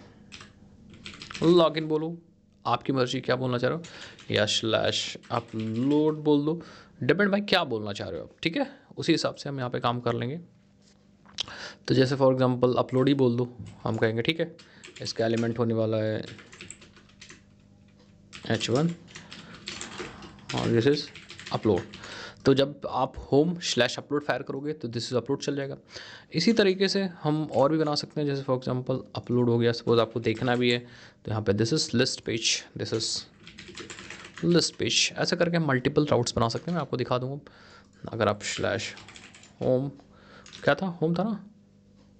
Speaker 1: लॉगिन बोलो, आपकी मर्जी क्या बोलना चाह रहे हो, या स्लैश अपलोड बोल दो, डिपेंड भाई क्या बोलना चाह रहे हो आप। ठीक है, उसी हिसाब से हम यहाँ पे काम कर लेंगे। तो जैसे फॉर एग्जांपल अपलोड ही बोल दो, हम कहेंगे ठीक है, इसका एलिमेंट होने वाला है H1 और दिस इज़ अपलोड। तो जब आप होम स्लैश अपलोड फायर करोगे तो दिस इज़ अपलोड चल जाएगा। इसी तरीके से हम और भी बना सकते हैं, जैसे फॉर एग्जांपल अपलोड हो गया, सपोज आपको देखना भी है तो यहाँ पे this is list page, this is list page, ऐसा करके हम मल्टीपल राउट्स बना सकते हैं। मैं आपको दिखा दूँगा। अगर आप स्लैश होम, क्या था, होम था ना,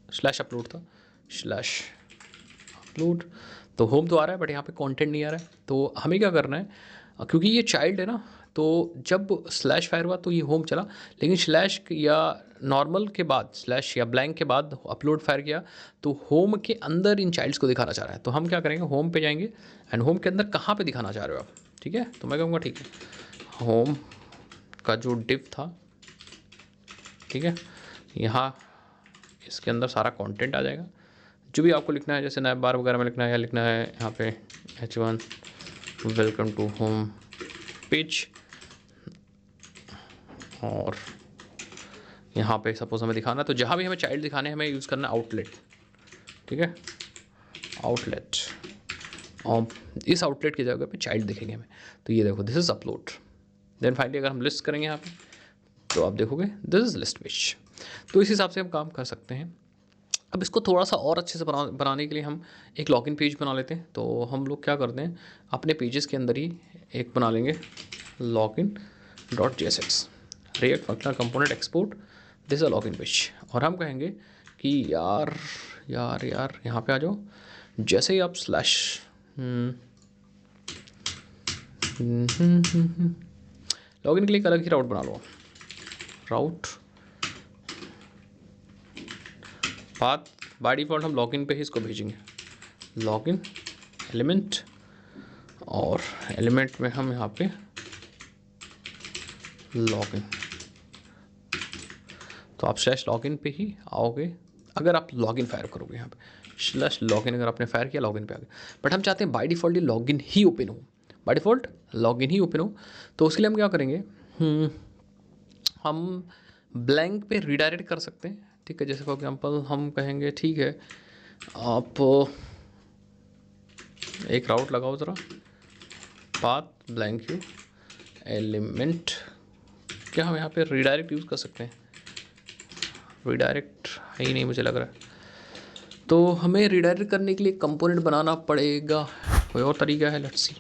Speaker 1: स्लैश अपलोड था, स्लैश अपलोड, तो होम तो आ रहा है बट यहाँ पे कंटेंट नहीं आ रहा है। तो हमें क्या करना है, क्योंकि ये चाइल्ड है ना, तो जब स्लैश फायर हुआ तो ये होम चला, लेकिन स्लैश या नॉर्मल के बाद, स्लैश या ब्लैंक के बाद अपलोड फायर किया, तो होम के अंदर इन चाइल्ड्स को दिखाना चाह रहा है। तो हम क्या करेंगे, होम पे जाएंगे, एंड होम के अंदर कहाँ पे दिखाना चाह रहे हो आप। ठीक है, तो मैं कहूँगा ठीक है, होम का जो डिव था, ठीक है, यहाँ इसके अंदर सारा कंटेंट आ जाएगा, जो भी आपको लिखना है, जैसे नैब बार वगैरह में लिखना है, या लिखना है यहाँ पे H1 welcome to home page, और यहाँ पे सपोज हमें दिखाना है, तो जहाँ भी हमें चाइल्ड दिखाने हमें यूज़ करना है आउटलेट। ठीक है, आउटलेट, और इस आउटलेट की जगह पे चाइल्ड दिखेंगे हमें। तो ये देखो this is upload. Then finally अगर हम लिस्ट करेंगे यहाँ पे, तो आप देखोगे दिस इज़ लिस्ट पेज। तो इस हिसाब से हम काम कर सकते हैं। अब इसको थोड़ा सा और अच्छे से बनाने के लिए हम एक लॉगिन पेज बना लेते हैं। तो हम लोग क्या करते हैं, अपने पेजेस के अंदर ही एक बना लेंगे login.jsx, react functional component export, this a login page. और हम कहेंगे कि यार यार यार यहाँ पे आ जाओ, जैसे ही आप स्लैश लॉगिन के लिए एक अलग ही राउट बना लो, राउट पाथ, बाय डिफ़ॉल्ट हम लॉगिन पे ही इसको भेजेंगे, लॉगिन एलिमेंट, और एलिमेंट में हम यहाँ पे लॉगिन, तो आप स्लैश लॉगिन पे ही आओगे अगर आप लॉगिन फायर करोगे। यहाँ पे स्लैश लॉगिन अगर आपने फायर किया, लॉगिन पे आ गए। बट हम चाहते हैं बाय डिफ़ॉल्ट ये लॉगिन ही ओपन हो, by default login he open हो। तो उसके लिए हम क्या करेंगे, हम ब्लैंक पे रिडायरेक्ट कर सकते हैं। ठीक है, जैसे फॉर एग्जांपल हम कहेंगे ठीक है, आप एक राउट लगाओ ज़रा, पाथ ब्लैंक यू एलिमेंट, क्या हम यहाँ पे रिडायरेक्ट यूज़ कर सकते हैं, रिडायरेक्ट है ही नहीं मुझे लग रहा है। तो हमें रिडायरेक्ट करने के लिए कंपोनेंट बनाना पड़ेगा, कोई और तरीका है, let's see.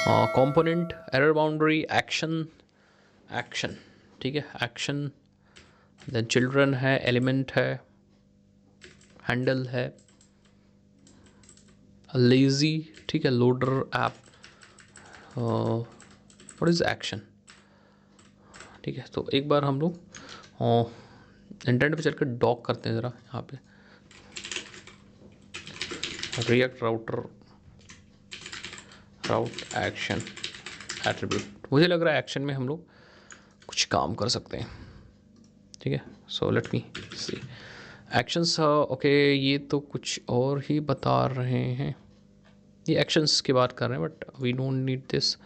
Speaker 1: Component, error boundary, action, action, ठीक है, एक्शन, देन चिल्ड्रन है, एलिमेंट है, हैंडल है, लेज़ी, ठीक है, loader app, what is action. ठीक है, तो एक बार हम लोग इंटरनेट पे चलकर डॉक करते हैं ज़रा यहाँ पे, रिएक्ट राउटर राउट एक्शन एट्रीब्यूट। मुझे लग रहा है एक्शन में हम लोग कुछ काम कर सकते हैं, ठीक है। सो लेट मी सी एक्शंस। ओके, ये तो कुछ और ही बता रहे हैं, ये एक्शंस की बात कर रहे हैं, but we don't need this.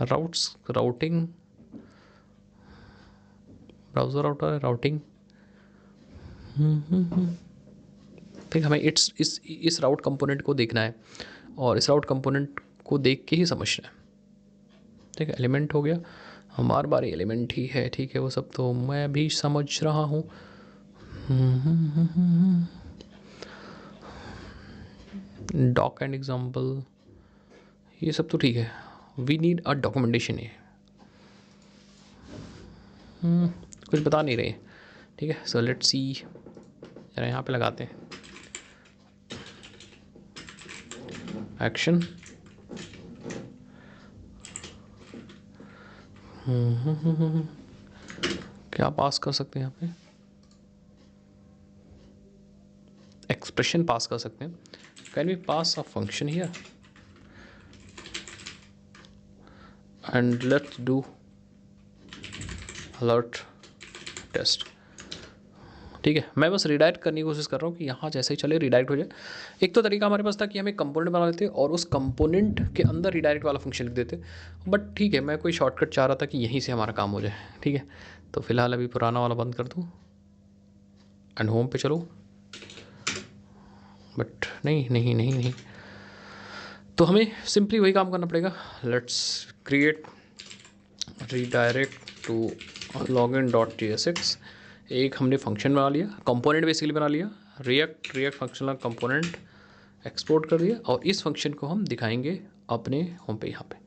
Speaker 1: Routes, routing, browser router है, राउटिंग। ठीक, हमें इस राउट कंपोनेंट को देखना है और इस राउट कंपोनेंट को देख के ही समझना है, ठीक है। एलिमेंट हो गया, हमारे बारे एलिमेंट ही है, ठीक है, वो सब तो मैं भी समझ रहा हूँ। डॉक एंड एग्जाम्पल, ये सब तो ठीक है। वी नीड अ डॉक्यूमेंटेशन है, कुछ बता नहीं रहे, ठीक है। सो लेट्स सी, जरा यहाँ पे लगाते हैं एक्शन। क्या पास कर सकते हैं यहाँ पे, एक्सप्रेशन पास कर सकते हैं। Can we pass a function here and let's do alert test, ठीक है। मैं बस रिडायरेक्ट करने की कोशिश कर रहा हूँ कि यहाँ जैसे ही चले रिडायरेक्ट हो जाए। एक तो तरीका हमारे पास था कि हम एक कंपोनेंट बना लेते और उस कंपोनेंट के अंदर रिडायरेक्ट वाला फंक्शन लिख देते, बट ठीक है, मैं कोई शॉर्टकट चाह रहा था कि यहीं से हमारा काम हो जाए, ठीक है। तो फिलहाल अभी पुराना वाला बंद कर दूँ एंड होम पे चलो, बट नहीं नहीं नहीं नहीं, तो हमें सिंपली वही काम करना पड़ेगा। Let's create redirect to login.tsx। एक हमने फंक्शन बना लिया, कंपोनेंट बेसिकली बना लिया, रिएक्ट फंक्शनल कंपोनेंट एक्सपोर्ट कर दिया, और इस फंक्शन को हम दिखाएंगे अपने होम पे, यहाँ पे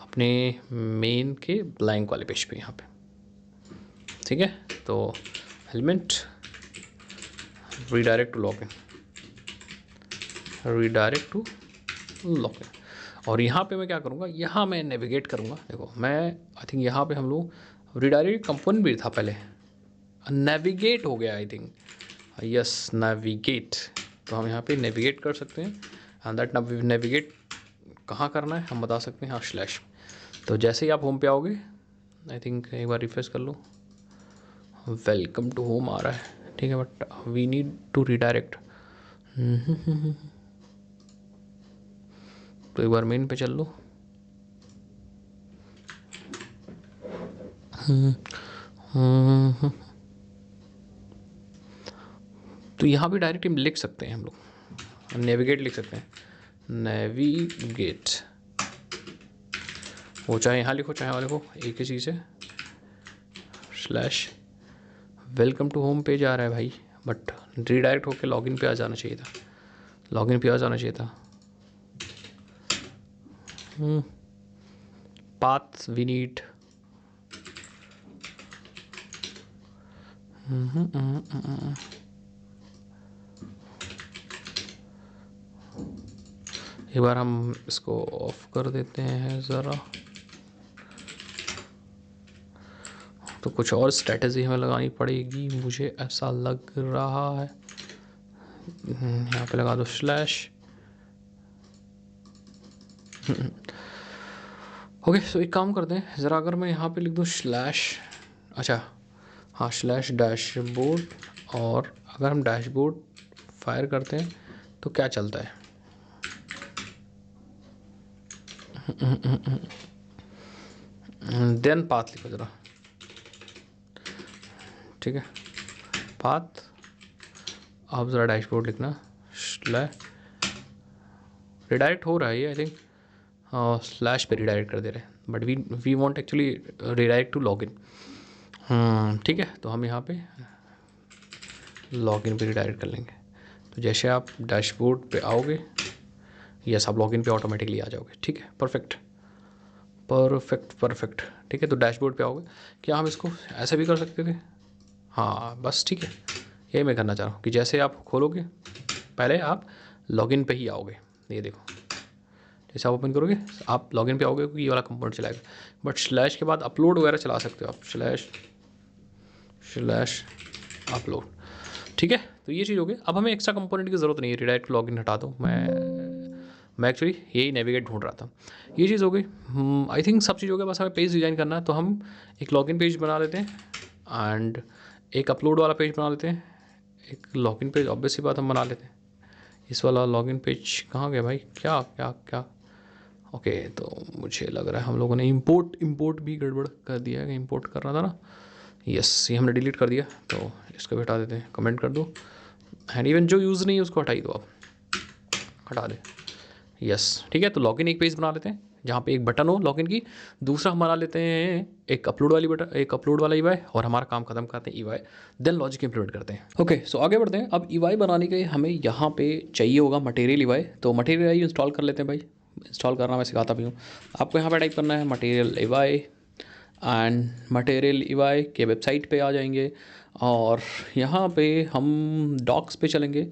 Speaker 1: अपने मेन के ब्लैंक वाले पेज पे यहाँ पे, ठीक है। तो element redirect to login, redirect to login, और यहाँ पे मैं क्या करूँगा, यहाँ मैं नेविगेट करूँगा। देखो मैं आई थिंक यहाँ पे हम लोग रिडायरेक्ट कंपोनेंट भी था पहले, नेविगेट हो गया आई थिंक, यस नेविगेट। तो हम यहाँ पे नेविगेट कर सकते हैं, एंड दैट नेविगेट कहाँ करना है हम बता सकते हैं, हाँ स्लैश। तो जैसे ही आप होम पे आओगे, आई थिंक एक बार रिफ्रेश कर लो, वेलकम टू होम आ रहा है, ठीक है, but we need to redirect. तो एक बार मेन पे चल लो, तो यहाँ भी डायरेक्ट लिख सकते हैं हम लोग, नेविगेट लिख सकते हैं, नेविगेट, वो चाहे यहाँ लिखो चाहे वहाँ लिखो, एक ही चीज़ है। Slash welcome to home page आ रहा है भाई, बट रीडायरेक्ट होकर लॉगिन पे आ जाना चाहिए था, लॉगिन पे आ जाना चाहिए था। पाथ वी नीड, एक बार हम इसको ऑफ कर देते हैं ज़रा, तो कुछ और स्ट्रेटजी हमें लगानी पड़ेगी मुझे ऐसा लग रहा है। यहाँ पे लगा दो स्लैश। ओके, सो एक काम करते हैं ज़रा, अगर मैं यहाँ पे लिख दूँ स्लैश, अच्छा हाँ स्लैश डैशबोर्ड, और अगर हम डैशबोर्ड फायर करते हैं तो क्या चलता है, देन पाथ लिखो ज़रा, ठीक है। पाथ, आप ज़रा डैशबोर्ड लिखना, स्लैश रिडायरेक्ट हो रहा है ये आई थिंक, स्लैश पे रिडायरेक्ट कर दे रहे हैं, but we want actually redirect to login, ठीक है। तो हम यहाँ पे लॉगिन पे रिडायरेक्ट कर लेंगे। तो जैसे आप डैशबोर्ड पे आओगे, यस आप लॉगिन पे ऑटोमेटिकली आ जाओगे, ठीक है। परफेक्ट परफेक्ट परफेक्ट, ठीक है। तो डैशबोर्ड पे आओगे, क्या हम इसको ऐसे भी कर सकते थे, हाँ बस ठीक है, यही मैं करना चाह रहा हूँ कि जैसे आप खोलोगे पहले आप लॉगिन पे ही आओगे, ये देखो जैसे आप ओपन करोगे आप लॉगिन पे आओगे क्योंकि ये वाला कंपोनेंट चलाएगा, बट स्लैश के बाद अपलोड वगैरह चला सकते हो आप, स्लैश अपलोड, ठीक है। तो तो ये चीज़ हो गई। अब हमें एक्स्ट्रा कंपोनेंट की ज़रूरत नहीं है, रिडायरेक्ट लॉगिन हटा दो। मैं एक्चुअली यही नेविगेट ढूंढ रहा था। ये चीज़ हो गई। आई थिंक सब चीज़ हो गया, बस हमें पेज डिज़ाइन करना है। तो हम एक लॉगिन पेज बना लेते हैं एंड एक अपलोड वाला पेज बना लेते हैं। एक लॉगिन पेज ऑब्वियस सी बात हम बना लेते हैं। इस वाला लॉगिन पेज कहाँ गया भाई? क्या क्या क्या? ओके, तो मुझे लग रहा है हम लोगों ने इंपोर्ट भी गड़बड़ कर दिया है। इंपोर्ट करना था ना, यस, ये हमने डिलीट कर दिया। तो इसको भी हटा देते हैं, कमेंट कर दो एंड इवन जो यूज़ नहीं है उसको हटा ही दो, आप हटा दें। यस, ठीक है। तो लॉगिन एक पेज बना लेते हैं जहाँ पे एक बटन हो लॉगिन की। दूसरा हम बना लेते हैं एक अपलोड वाली बटन, एक अपलोड वाला ईवाई, और हमारा काम खत्म करते हैं ईवाई, देन लॉजिक इंप्लीमेंट करते हैं। ओके, सो आगे बढ़ते हैं। अब ईवाई बनाने के लिए हमें यहाँ पे चाहिए होगा मटेरियल ईवाई। तो मटेरियल ईवाई इंस्टॉल कर लेते हैं भाई। इंस्टॉल करना मैं सिखाता भी हूँ आपको। यहाँ पे टाइप करना है material EY and material EY के वेबसाइट पे आ जाएंगे और यहाँ पे हम डॉक्स पे चलेंगे।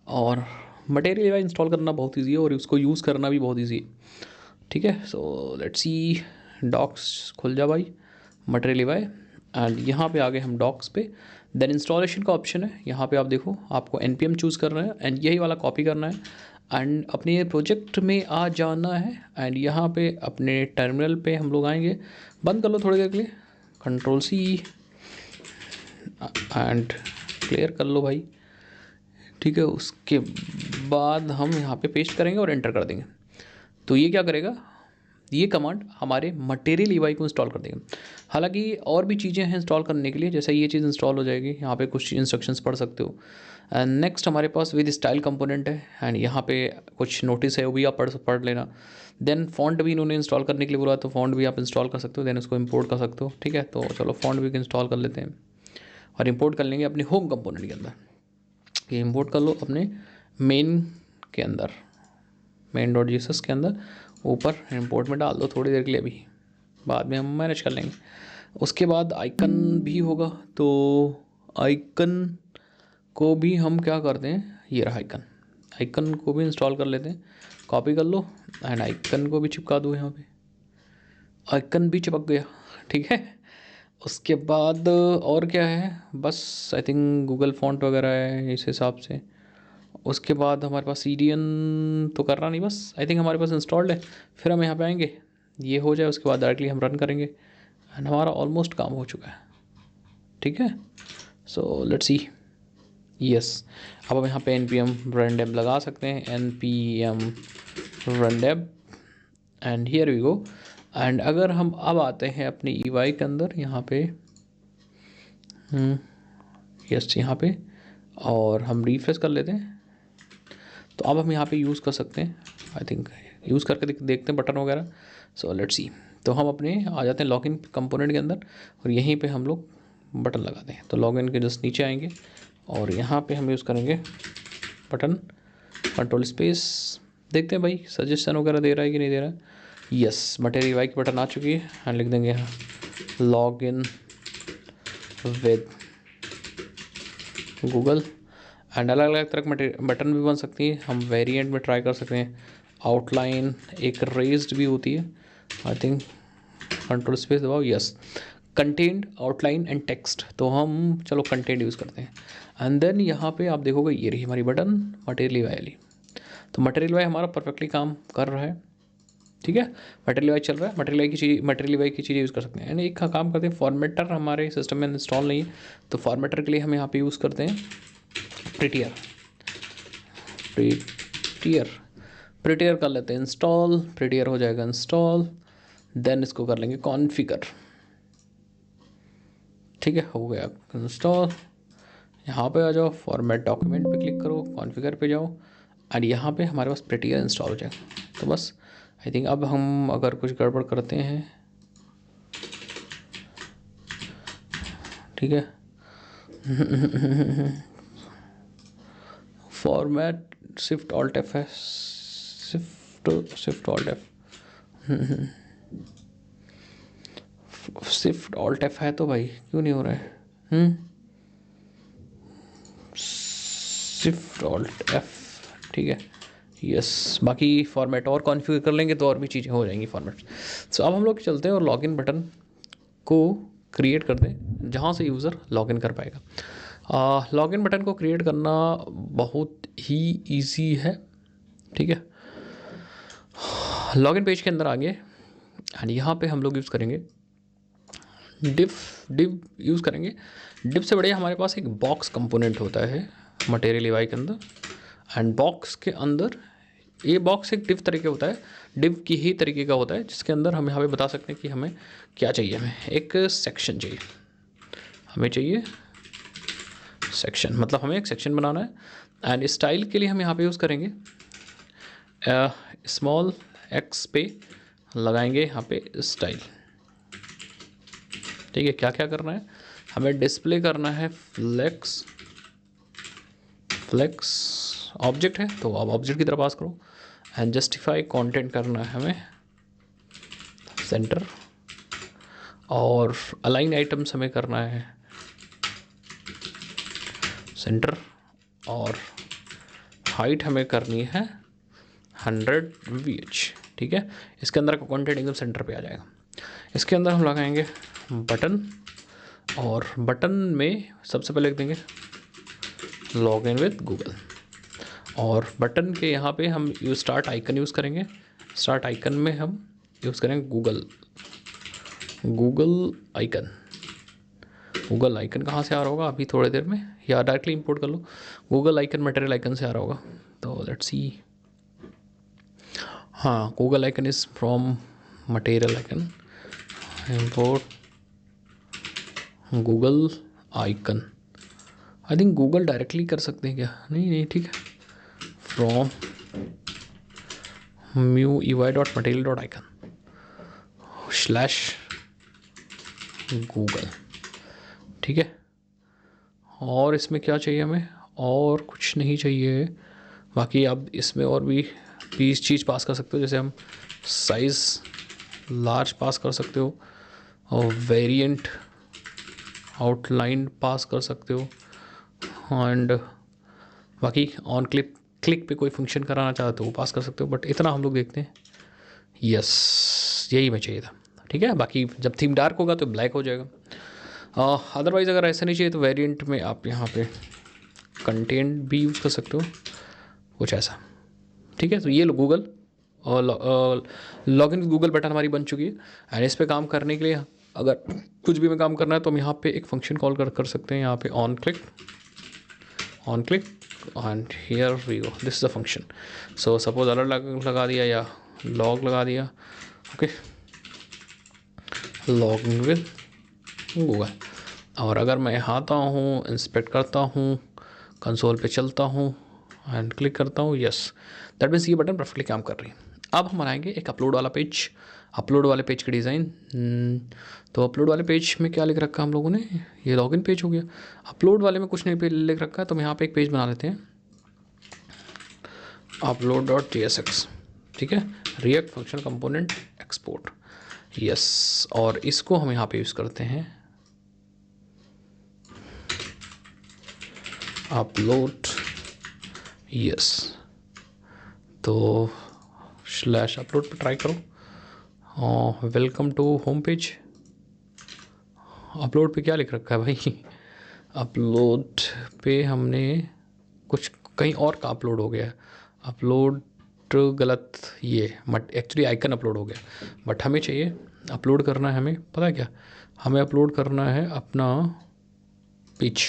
Speaker 1: और मटेरियल ईवाई इंस्टॉल करना बहुत ईजी है और उसको यूज़ करना भी बहुत ईजी है, ठीक है। सो लेट्स सी, डॉक्स खुल जा भाई, मटेरियल ईवाई, एंड यहाँ पे आ गए हम डॉक्स पे। देन इंस्टॉलेशन का ऑप्शन है, यहाँ पे आप देखो आपको npm चूज़ करना है एंड यही वाला कॉपी करना है एंड अपने प्रोजेक्ट में आ जाना है। एंड यहाँ पे अपने टर्मिनल पे हम लोग आएंगे। बंद कर लो थोड़ी देर के लिए, Ctrl+C एंड क्लियर कर लो भाई, ठीक है। उसके बाद हम यहाँ पे पेस्ट करेंगे और एंटर कर देंगे। तो ये क्या करेगा, ये कमांड हमारे मटेरियल ईवाई को इंस्टॉल कर देगा। हालांकि और भी चीज़ें हैं इंस्टॉल करने के लिए, जैसे ये चीज़ इंस्टॉल हो जाएगी, यहाँ पे कुछ इंस्ट्रक्शंस पढ़ सकते हो। एंड नेक्स्ट हमारे पास विद स्टाइल कंपोनेंट है एंड यहाँ पे कुछ नोटिस है, वो भी आप पढ़ लेना। देन फॉन्ट भी इन्होंने इंस्टॉल करने के लिए बोला, तो फॉन्ट भी आप इंस्टॉल कर सकते हो, देन उसको इंपोर्ट कर सकते हो, ठीक है। तो चलो फॉन्ट भी इंस्टॉल कर लेते हैं और इंपोर्ट कर लेंगे अपने होम कंपोनेंट के अंदर। ये इंपोर्ट कर लो अपने मेन के अंदर, main.js के अंदर ऊपर इंपोर्ट में डाल दो थोड़ी देर के लिए, अभी बाद में हम मैनेज कर लेंगे। उसके बाद आइकन भी होगा, तो आइकन को भी हम क्या करते हैं, ये रहा आइकन, आइकन को भी इंस्टॉल कर लेते हैं। कॉपी कर लो एंड आइकन को भी चिपका दो, यहाँ पे आइकन भी चिपक गया, ठीक है। उसके बाद और क्या है, बस आई थिंक गूगल फॉन्ट वगैरह है इस हिसाब से। उसके बाद हमारे पास CDN तो करना नहीं, बस आई थिंक हमारे पास इंस्टॉल्ड है। फिर हम यहाँ पे आएंगे, ये हो जाए उसके बाद डायरेक्टली हम रन करेंगे एंड हमारा ऑलमोस्ट काम हो चुका है, ठीक है। So let's see, yes. अब हम यहाँ पे npm run dev लगा सकते हैं, npm run dev and here we go. And अगर हम अब आते हैं अपनी ईवाई के अंदर, यहाँ पे यस, यहाँ पे, और हम रिफ्रेश कर लेते हैं, तो अब हम यहाँ पे यूज़ कर सकते हैं। आई थिंक यूज़ करके देखते हैं बटन वगैरह। सो लेट्स सी, तो हम अपने आ जाते हैं लॉगिन कंपोनेंट के अंदर और यहीं पे हम लोग बटन लगाते हैं। तो लॉगिन के जस्ट नीचे आएंगे और यहाँ पे हम यूज़ करेंगे बटन, Ctrl+, देखते हैं भाई सजेशन वगैरह दे रहा है कि नहीं दे रहा है। यस, मटेरियल ईवाई की बटन आ चुकी है एंड लिख देंगे यहाँ लॉगिन विद गूगल। एंड अलग अलग तरह के बटन भी बन सकती है, हम वेरिएंट में ट्राई कर सकते हैं। आउटलाइन, एक रेज्ड भी होती है आई थिंक, Ctrl+ दबाओ, yes, content, outline and text. तो हम चलो कंटेंट यूज़ करते हैं एंड देन यहाँ पे आप देखोगे ये रही हमारी बटन मटेरियल ईवाई वाली। तो मटेरियल ईवाई हमारा परफेक्टली काम कर रहा है, ठीक है। मटेरियल ईवाई चल रहा है, मटेरियल ईवाई की चीज़ें यूज़ कर सकते हैं। एंड एक काम करते हैं, फॉर्मेटर हमारे सिस्टम में इंस्टॉल नहीं है, तो फॉर्मेटर के लिए हम यहाँ पे यूज़ करते हैं प्रिटियर कर लेते हैं इंस्टॉल, प्रिटियर हो जाएगा इंस्टॉल, देन इसको कर लेंगे कॉन्फ़िगर, ठीक है, हो गया इंस्टॉल। यहाँ पे आ जाओ, फॉर्मेट डॉक्यूमेंट पे क्लिक करो, कॉन्फ़िगर पे जाओ और यहाँ पे हमारे पास प्रिटियर इंस्टॉल हो जाएगा। तो बस आई थिंक अब हम अगर कुछ गड़बड़ करते हैं, ठीक है, फॉर्मेट शिफ्ट ऑल्ट एफ है, shift alt F, shift alt F है, तो भाई क्यों नहीं हो रहा है, शिफ्ट ऑल्ट एफ, ठीक है, यस। बाकी फॉर्मेट और कॉन्फ़िगर कर लेंगे तो और भी चीज़ें हो जाएंगी फॉर्मेट। सो अब हम लोग चलते हैं और लॉगिन बटन को क्रिएट कर दें जहाँ से यूज़र लॉगिन कर पाएगा। लॉगिन बटन को क्रिएट करना बहुत ही इजी है, ठीक है। लॉगिन पेज के अंदर आगे एंड यहाँ पे हम लोग यूज़ करेंगे डिव यूज़ करेंगे। डिव से बढ़िया हमारे पास एक बॉक्स कंपोनेंट होता है मटेरियल UI के अंदर, एंड बॉक्स के अंदर ये बॉक्स एक डिव तरीके होता है, डिव की ही तरीके का होता है, जिसके अंदर हम यहाँ पे बता सकते हैं कि हमें क्या चाहिए। हमें एक सेक्शन चाहिए, हमें चाहिए सेक्शन, मतलब हमें एक सेक्शन बनाना है। एंड स्टाइल के लिए हम यहाँ पे यूज़ करेंगे स्मॉल x पे लगाएंगे यहाँ पे स्टाइल, ठीक है। क्या क्या करना है, हमें डिस्प्ले करना है फ्लेक्स ऑब्जेक्ट है तो आप ऑब्जेक्ट की तरफ पास करो। एंड जस्टिफाई कंटेंट करना है हमें सेंटर, और अलाइन आइटम्स हमें करना है सेंटर, और हाइट हमें करनी है 100 VH, ठीक है। इसके अंदर का कंटेंट एकदम सेंटर पे आ जाएगा। इसके अंदर हम लगाएंगे बटन, और बटन में सबसे पहले लिख देंगे लॉग इन विद गूगल, और बटन के यहाँ पे हम स्टार्ट आइकन यूज़ करेंगे। स्टार्ट आइकन में हम यूज़ करेंगे गूगल आइकन कहाँ से आ रहा होगा अभी थोड़ी देर में, या डायरेक्टली इंपोर्ट कर लो। गूगल आइकन मटेरियल आइकन से आ रहा होगा, तो लेट्स सी। हाँ, Google icon is from material icon, import Google icon. I think Google directly कर सकते हैं क्या, नहीं ठीक है, फ्रॉम MuEY.material.icon / गूगल, ठीक है। और इसमें क्या चाहिए हमें, और कुछ नहीं चाहिए। बाकी आप इसमें और भी 20 चीज़ पास कर सकते हो, जैसे हम साइज़ लार्ज पास कर सकते हो, और वेरिएंट आउटलाइन पास कर सकते हो, एंड बाकी ऑन क्लिक पे कोई फंक्शन कराना चाहते हो वो पास कर सकते हो। बट इतना हम लोग देखते हैं, यस यही मैं चाहिए था, ठीक है। बाकी जब थीम डार्क होगा तो ब्लैक हो जाएगा। अदरवाइज़ अगर ऐसा नहीं चाहिए तो वेरिएंट में आप यहाँ पे कंटेंट भी यूज़ कर सकते हो, कुछ ऐसा, ठीक है। तो ये लो गूगल और लॉगिन विद गूगल बटन हमारी बन चुकी है। एंड इस पे काम करने के लिए अगर कुछ भी में काम करना है तो हम यहाँ पे एक फंक्शन कॉल कर सकते हैं, यहाँ पे on click and here we go, this is the function. So suppose alert लगा दिया या लॉग लगा दिया, ओके, लॉगिन विद गूगल। और अगर मैं यहाँ आता हूँ, इंस्पेक्ट करता हूँ, कंसोल पे चलता हूँ एंड क्लिक करता हूँ, यस, दैट मीन्स ये बटन परफेक्टली काम कर रही है। अब हम बनाएंगे एक अपलोड वाला पेज। अपलोड वाले पेज की डिज़ाइन, तो अपलोड वाले पेज में क्या लिख रखा है हम लोगों ने, ये लॉगिन पेज हो गया। अपलोड वाले में कुछ नहीं पे लिख रखा है, तो हम यहाँ पे एक पेज बना लेते हैं, upload.jsx, ठीक है, react function component export, yes. और इसको हम यहाँ पे यूज़ करते हैं अपलोड, यस। तो /अपलोड पे ट्राई करो, welcome to home page. Upload पे क्या लिख रखा है भाई, अपलोड पे हमने कुछ कहीं और का अपलोड हो गया, अपलोड गलत, ये एक्चुअली आइकन अपलोड हो गया। बट हमें चाहिए अपलोड करना है, हमें पता है क्या, हमें अपलोड करना है अपना page,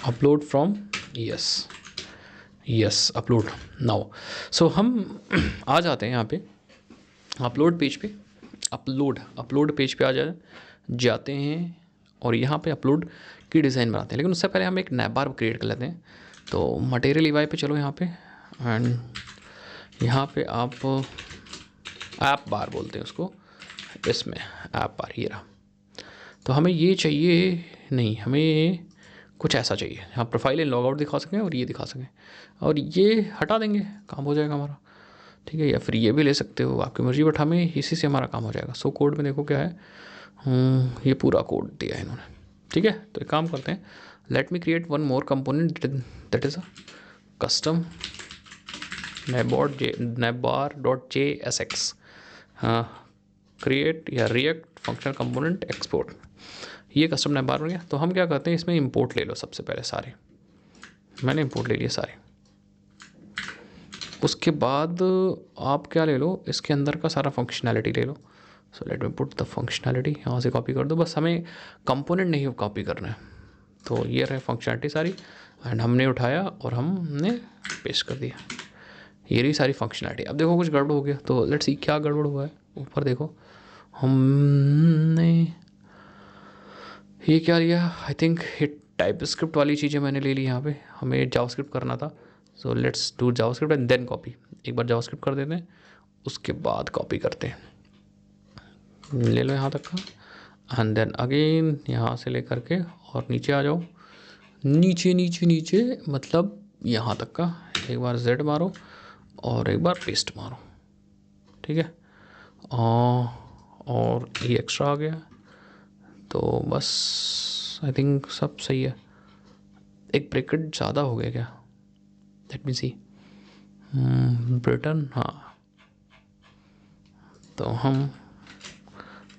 Speaker 1: upload from, yes upload now. So हम आ जाते हैं यहाँ पे अपलोड पेज पे, अपलोड पेज पे जाते हैं, और यहाँ पे अपलोड की डिज़ाइन बनाते हैं। लेकिन उससे पहले हम एक नैप बार क्रिएट कर लेते हैं। तो मटेरियल UI पे चलो यहाँ पे, एंड यहाँ पे आप ऐप बार बोलते हैं उसको, इसमें ऐप बार ये रहा। तो हमें ये चाहिए नहीं, हमें कुछ ऐसा चाहिए, यहाँ प्रोफाइल एंड लॉग आउट दिखा सकें और ये दिखा सकें, और ये हटा देंगे, काम हो जाएगा हमारा, ठीक है। या फिर ये भी ले सकते हो, आपकी मर्जी, बट हमें इसी से हमारा काम हो जाएगा। सो कोड में देखो क्या है, ये पूरा कोड दिया है इन्होंने, ठीक है। तो एक काम करते हैं, let me create one more component, that is a custom navbar.jsx, create या रिएक्ट फंक्शनल कंपोनेंट एक्सपोर्ट, ये कस्टम नैप बार हो गया। तो हम क्या करते हैं, इसमें इंपोर्ट ले लो सबसे पहले सारे। मैंने इंपोर्ट ले लिए सारे। उसके बाद आप क्या ले लो, इसके अंदर का सारा फंक्शनैलिटी ले लो। So let me put the functionality, यहाँ से कॉपी कर दो। बस हमें कंपोनेंट नहीं कॉपी करना है। तो ये रहे फंक्शनैलिटी सारी, एंड हमने उठाया और हमने पेस्ट कर दिया। ये रही सारी फंक्शनैलिटी। अब देखो कुछ गड़बड़ हो गया, तो लेट्स सी क्या गड़बड़ हुआ है। ऊपर देखो, हमने ये क्या लिया, आई थिंक ये टाइपस्क्रिप्ट वाली चीज़ें मैंने ले ली यहाँ पे। हमें जावास्क्रिप्ट करना था। So let's do JavaScript and then copy. एक बार जावास्क्रिप्ट कर देते हैं, उसके बाद कॉपी करते हैं। ले लो यहाँ तक का, एंड देन अगेन यहाँ से लेकर के और नीचे आ जाओ। नीचे नीचे नीचे मतलब यहाँ तक का। एक बार Z मारो और एक बार पेस्ट मारो, ठीक है। और ये एक्स्ट्रा आ गया, तो बस आई थिंक सब सही है। एक ब्रैकेट ज़्यादा हो गया क्या, लेट मी सी। ब्रिटन, हाँ, तो हम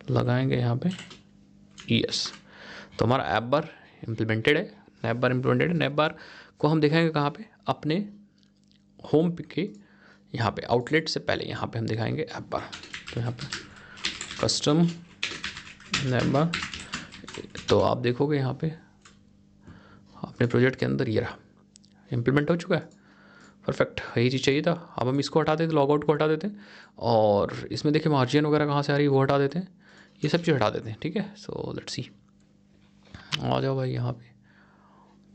Speaker 1: लगाएंगे यहाँ पे यस। तो हमारा ऐप बार इम्प्लीमेंटेड है, नैप बार इम्प्लीमेंटेड है। नैप बार को हम दिखाएंगे कहाँ पे, अपने होम के यहाँ पे आउटलेट से पहले यहाँ पे हम दिखाएंगे ऐप बार। तो यहाँ पे कस्टम नैप बार, तो आप देखोगे यहाँ पे अपने प्रोजेक्ट के अंदर ये रहा, इम्प्लीमेंट हो चुका है। परफेक्ट, यही चीज़ चाहिए था। अब हम इसको हटा देते, लॉग आउट को हटा देते हैं, और इसमें देखिए मार्जिन वगैरह कहाँ से आ रही है वो हटा देते हैं, ये सब चीज़ हटा देते हैं, ठीक है। सो लेट्स सी, आ जाओ भाई यहाँ पे।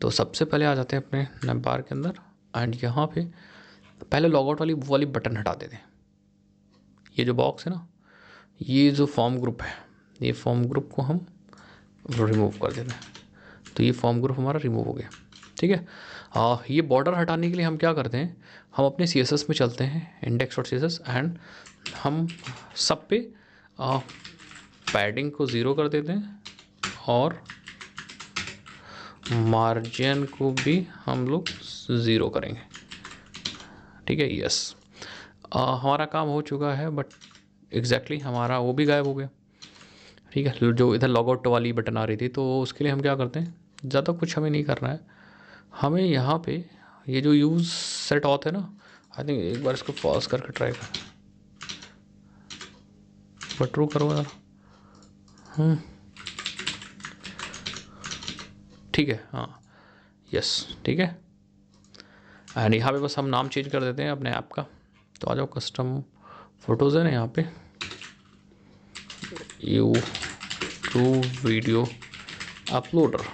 Speaker 1: तो सबसे पहले आ जाते हैं अपने नैप बार के अंदर, एंड यहाँ पे पहले लॉग आउट वाली वो वाली बटन हटा देते हैं। ये जो बॉक्स है ना, ये जो फॉर्म ग्रुप है, ये फॉर्म ग्रुप को हम रिमूव कर देते हैं। तो ये फॉर्म ग्रुप हमारा रिमूव हो गया, ठीक है। ये बॉर्डर हटाने के लिए हम क्या करते हैं, हम अपने CSS में चलते हैं, index.css, एंड हम सब पे पैडिंग को 0 कर देते हैं और मार्जिन को भी हम लोग 0 करेंगे, ठीक है। यस, हमारा काम हो चुका है, बट एग्जैक्टली हमारा वो भी गायब हो गया, ठीक है। जो इधर लॉग आउट वाली बटन आ रही थी, तो उसके लिए हम क्या करते हैं, ज़्यादा कुछ हमें नहीं करना है। हमें यहाँ पे ये जो यूज़ सेट ऑथ है ना, आई थिंक एक बार इसको पॉज करके ट्राई कर, बट ट्रू करो यार। ठीक है, हाँ, यस, ठीक है। एंड यहाँ पे बस हम नाम चेंज कर देते हैं अपने ऐप का। तो आ जाओ, कस्टम फोटोज़ है ना यहाँ पे, यूट्यूब वीडियो अपलोडर,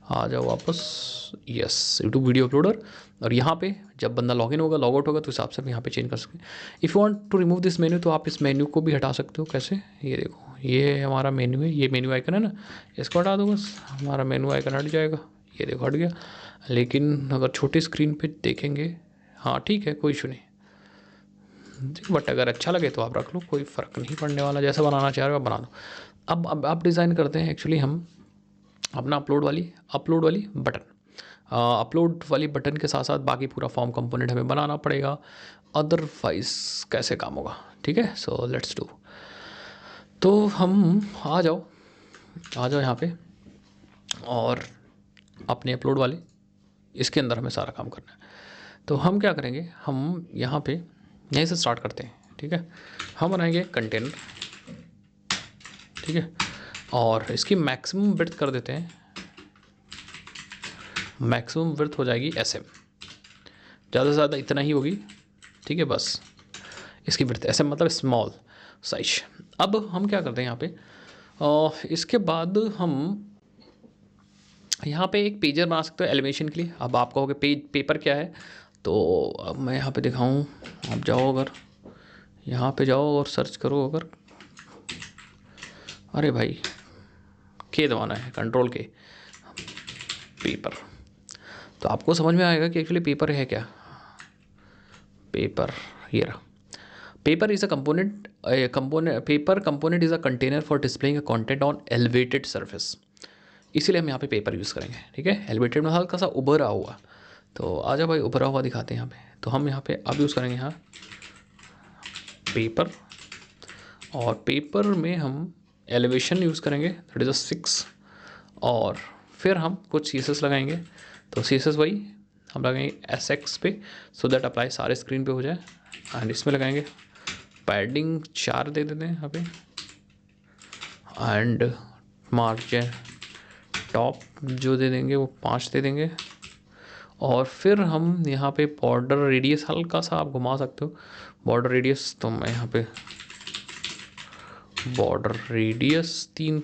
Speaker 1: आ जाओ वापस, यस, यूट्यूब वीडियो अपलोडर। और यहाँ पे जब बंदा लॉगिन होगा, लॉग आउट होगा, तो हिसाब से हम यहाँ पे चेंज कर सकते हैं। If you want to remove this menu, तो आप इस मेन्यू को भी हटा सकते हो। कैसे, ये देखो, ये हमारा मेन्यू है, ये मेन्यू आइकन है ना, इसको हटा दो, बस हमारा मेन्यू आइकन हट जाएगा। ये देखो हट गया। लेकिन अगर छोटी स्क्रीन पर देखेंगे, हाँ ठीक है, कोई इशू नहीं, बट अगर अच्छा लगे तो आप रख लो, कोई फ़र्क नहीं पड़ने वाला। जैसा बनाना चाह रहे हो आप बना दो। अब आप डिज़ाइन करते हैं एक्चुअली हम अपना अपलोड वाली बटन। अपलोड वाली बटन के साथ साथ बाकी पूरा फॉर्म कंपोनेंट हमें बनाना पड़ेगा, अदरवाइज कैसे काम होगा, ठीक है। सो लेट्स डू। तो हम आ जाओ यहाँ पे, और अपने अपलोड वाले इसके अंदर हमें सारा काम करना है। तो हम क्या करेंगे, हम यहाँ पे यहीं से स्टार्ट करते हैं, ठीक है। हम बनाएंगे कंटेनर, ठीक है, और इसकी मैक्सिमम विड्थ कर देते हैं, मैक्सिमम विड्थ हो जाएगी SM, ज़्यादा से ज़्यादा इतना ही होगी, ठीक है। बस इसकी विड्थ SM मतलब स्मॉल साइज। अब हम क्या करते हैं यहाँ पे, इसके बाद हम यहाँ पे एक पेजर बना सकते हो एलिवेशन के लिए। अब आप कहोगे पेपर क्या है, तो अब मैं यहाँ पे दिखाऊँ, आप जाओ, अगर यहाँ पे जाओ और सर्च करो, अगर अरे भाई के दबाना है, कंट्रोल के, पेपर, तो आपको समझ में आएगा कि एक्चुअली पेपर है क्या। पेपर, ये रहा। Paper is a component, paper component is a container for displaying a content on elevated surface. इसीलिए हम यहाँ पे पेपर यूज़ करेंगे, ठीक है। एलिवेटेड में हल्का सा उभरा हुआ, तो आ जाओ भाई, उभरा हुआ दिखाते हैं यहाँ पे। तो हम यहाँ पे अब यूज़ करेंगे यहाँ पेपर, और पेपर में हम एलिवेशन यूज़ करेंगे, दैट इज़ अ 6। और फिर हम कुछ CSS लगाएंगे, तो CSS वही हम लगाएंगे SX पे, सो दैट अप्लाई सारे स्क्रीन पे हो जाए। एंड इसमें लगाएंगे पैडिंग 4 दे देते हैं यहाँ पे, एंड मार्जिन टॉप जो दे देंगे वो 5 दे देंगे। और फिर हम यहाँ पे बॉर्डर रेडियस हल्का सा आप घुमा सकते हो, बॉर्डर रेडियस, तो मैं यहाँ पे बॉर्डर रेडियस 3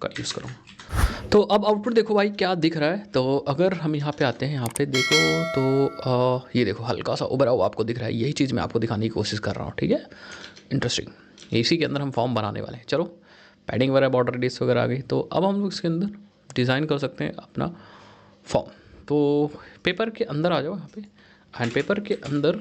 Speaker 1: का यूज़ करूँगा। तो अब आउटपुट देखो भाई क्या दिख रहा है। तो अगर हम यहाँ पे आते हैं, यहाँ पे देखो तो ये देखो हल्का सा उभरा हुआ आपको दिख रहा है, यही चीज़ मैं आपको दिखाने की कोशिश कर रहा हूँ, ठीक है। इंटरेस्टिंग, इसी के अंदर हम फॉर्म बनाने वाले हैं। चलो पैडिंग वगैरह बॉर्डर रेडियस वगैरह आ गई, तो अब हम लोग इसके अंदर डिज़ाइन कर सकते हैं अपना फॉर्म। तो पेपर के अंदर आ जाओ यहाँ पे, एंड पेपर के अंदर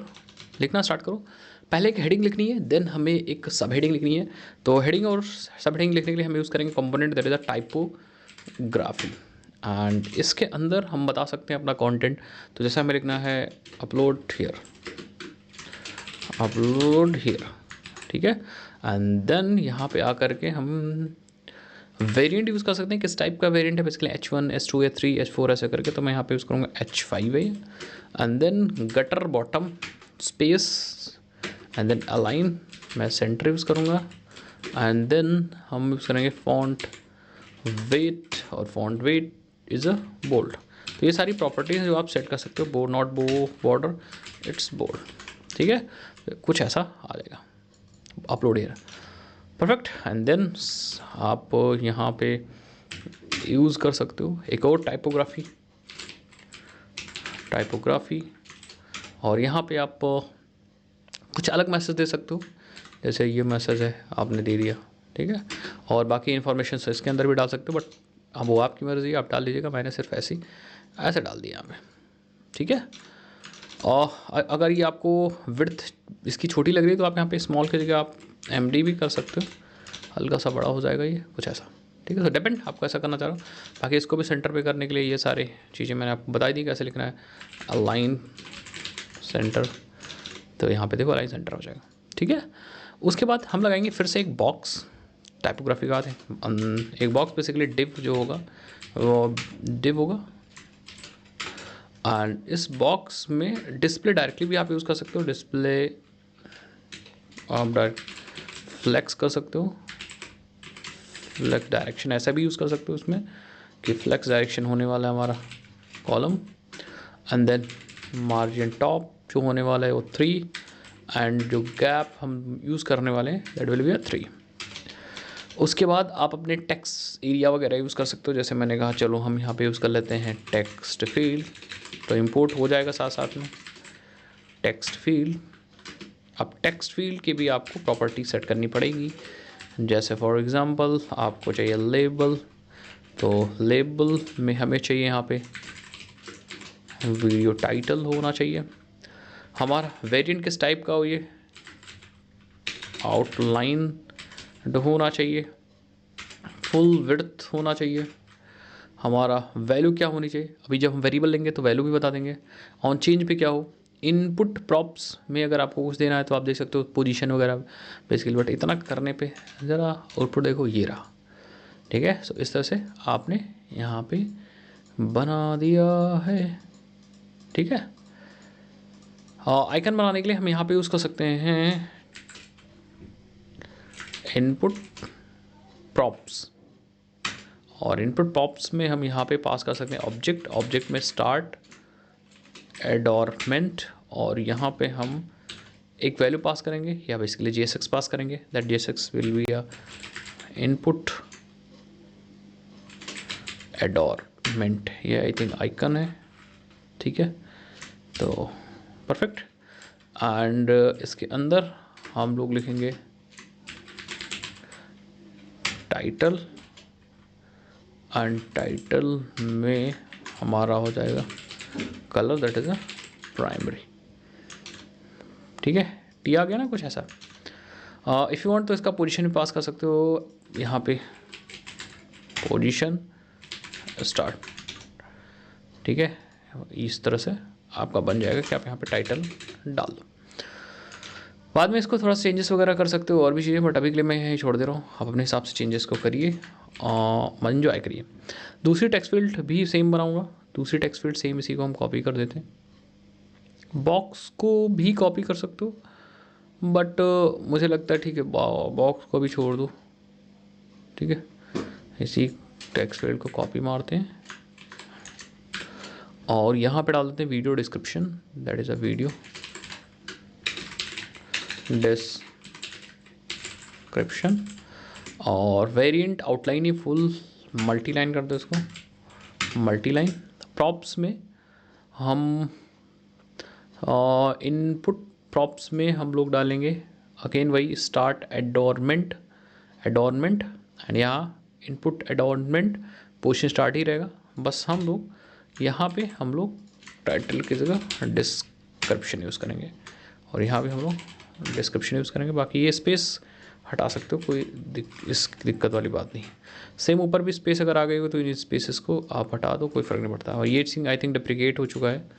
Speaker 1: लिखना स्टार्ट करो। पहले एक हेडिंग लिखनी है, देन हमें एक सब हेडिंग लिखनी है। तो हेडिंग और सब हेडिंग लिखने के लिए हम यूज़ करेंगे component, that is a typography. And इसके अंदर हम बता सकते हैं अपना कंटेंट। तो जैसे हमें लिखना है अपलोड हियर, अपलोड हियर, ठीक है। एंड देन यहाँ पे आकर के हम वेरिएंट यूज़ कर सकते हैं, किस टाइप का वेरिएंट है, basically H1, H2, H3, H4 ऐसे करके। तो मैं यहाँ पे यूज़ करूँगा H5 है। And then gutter bottom space, and then align मैं सेंटर यूज़ करूँगा। एंड देन हम यूज़ करेंगे फॉन्ट वेट, और font weight is a bold. तो ये सारी प्रॉपर्टीज़ जो आप सेट कर सकते हो, बो नॉट बो बॉर्डर, इट्स बोल्ड, ठीक है। कुछ ऐसा आ जाएगा, upload here, perfect. And then आप यहाँ पे यूज़ कर सकते हो एक और टाइपोग्राफी, और यहाँ पे आप कुछ अलग मैसेज दे सकते हो, जैसे ये मैसेज है आपने दे दिया, ठीक है। और बाकी इन्फॉर्मेशन से इसके अंदर भी डाल सकते हो, बट अब वो आपकी मर्ज़ी, आप डाल दीजिएगा। मैंने सिर्फ ऐसे डाल दिया यहाँ पे, ठीक है। और अगर ये आपको विड्थ इसकी छोटी लग रही है, तो आप यहाँ पे स्मॉल की जगह आप MD भी कर सकते हो, हल्का सा बड़ा हो जाएगा ये, कुछ ऐसा, ठीक है। तो डिपेंड आपको ऐसा करना चाह रहा हो। बाकी इसको भी सेंटर पे करने के लिए ये सारी चीज़ें मैंने आपको बताई दी कैसे लिखना है। अलाइन सेंटर, तो यहाँ पे देखो अलाइन सेंटर हो जाएगा, ठीक है। उसके बाद हम लगाएंगे फिर से एक बॉक्स, टाइपोग्राफी का है एक बॉक्स, बेसिकली डिव जो होगा वो डिव होगा। एंड इस बॉक्स में डिस्प्ले डायरेक्टली भी आप यूज़ कर सकते हो, डिस्प्ले आप डायरेक्ट फ्लेक्स कर सकते हो, फ्लेक्स डायरेक्शन ऐसा भी यूज़ कर सकते हो उसमें कि फ्लेक्स डायरेक्शन होने वाला है हमारा column. And then margin top जो होने वाला है वो 3, एंड जो गैप हम यूज़ करने वाले हैं दैट विल बी अ 3। उसके बाद आप अपने टेक्स्ट एरिया वगैरह यूज़ कर सकते हो, जैसे मैंने कहा चलो हम यहाँ पे यूज़ कर लेते हैं टेक्स्ट फील्ड, तो इंपोर्ट हो जाएगा साथ साथ में टेक्स्ट फील्ड। अब टेक्स्ट फील्ड की भी आपको प्रॉपर्टी सेट करनी पड़ेगी, जैसे फॉर एग्ज़ाम्पल आपको चाहिए लेबल, तो लेबल में हमें चाहिए यहाँ पे वीडियो टाइटल होना चाहिए। हमारा वेरिएंट किस टाइप का हो, ये आउटलाइन होना चाहिए, फुल विड्थ होना चाहिए। हमारा वैल्यू क्या होनी चाहिए, अभी जब हम वेरिएबल लेंगे तो वैल्यू भी बता देंगे। ऑन चेंज पे क्या हो, इनपुट प्रॉप्स में अगर आपको कुछ देना है तो आप देख सकते हो पोजीशन वगैरह बेसिकली, बट इतना करने पे ज़रा आउटपुट देखो ये रहा, ठीक है। सो इस तरह से आपने यहाँ पे बना दिया है, ठीक है। आइकन बनाने के लिए हम यहाँ पे यूज़ कर सकते हैं इनपुट प्रॉप्स, और इनपुट प्रॉप्स में हम यहाँ पे पास कर सकते हैं ऑब्जेक्ट में स्टार्ट एडॉर्नमेंट, और यहाँ पे हम एक वैल्यू पास करेंगे या बेसिकली JSX पास करेंगे, that JSX will be a input adornment, ये आई थिंक आइकन है, ठीक है। तो परफेक्ट। एंड इसके अंदर हम लोग लिखेंगे टाइटल, एंड टाइटल में हमारा हो जाएगा colour, that is a primary, ठीक है। टी आ गया ना कुछ ऐसा। इफ़ यू वांट तो इसका पोजीशन भी पास कर सकते हो, यहाँ पे पोजीशन स्टार्ट, ठीक है। इस तरह से आपका बन जाएगा कि आप यहाँ पे टाइटल डाल दो। बाद में इसको थोड़ा चेंजेस वगैरह कर सकते हो और भी चीज़ें, बट अभी के लिए मैं यहीं छोड़ दे रहा हूँ। आप अपने हिसाब से चेंजेस को करिए और एंजॉय करिए। दूसरी टेक्स्ट फील्ड भी सेम बनाऊँगा, दूसरी टेक्स्ट फील्ड सेम, इसी को हम कॉपी कर देते हैं। बॉक्स को भी कॉपी कर सकते हो, बट मुझे लगता है ठीक है बॉक्स को भी छोड़ दो, ठीक है। इसी टेक्स्ट फील्ड को कॉपी मारते हैं और यहाँ पे डाल देते हैं video description, that is a video description. और वेरिएंट आउटलाइन ही फुल मल्टी लाइन कर दो इसको, मल्टी लाइन। प्रॉप्स में हम इनपुट प्रॉप्स में हम लोग डालेंगे अगेन वही स्टार्ट एडोरमेंट, एडोरमेंट एंड यहाँ इनपुट एडोरमेंट पोजीशन स्टार्ट ही रहेगा। बस हम लोग यहाँ पे हम लोग टाइटल की जगह डिस्क्रिप्शन यूज़ करेंगे और यहाँ भी हम लोग डिस्क्रिप्शन यूज़ करेंगे। बाकी ये स्पेस हटा सकते हो, कोई इस दिक्कत वाली बात नहीं है। सेम ऊपर भी स्पेस अगर आ गई हो तो इन स्पेसेस को आप हटा दो, कोई फ़र्क नहीं पड़ता। और ये चीज़ आई थिंक डिप्रिकेट हो चुका है,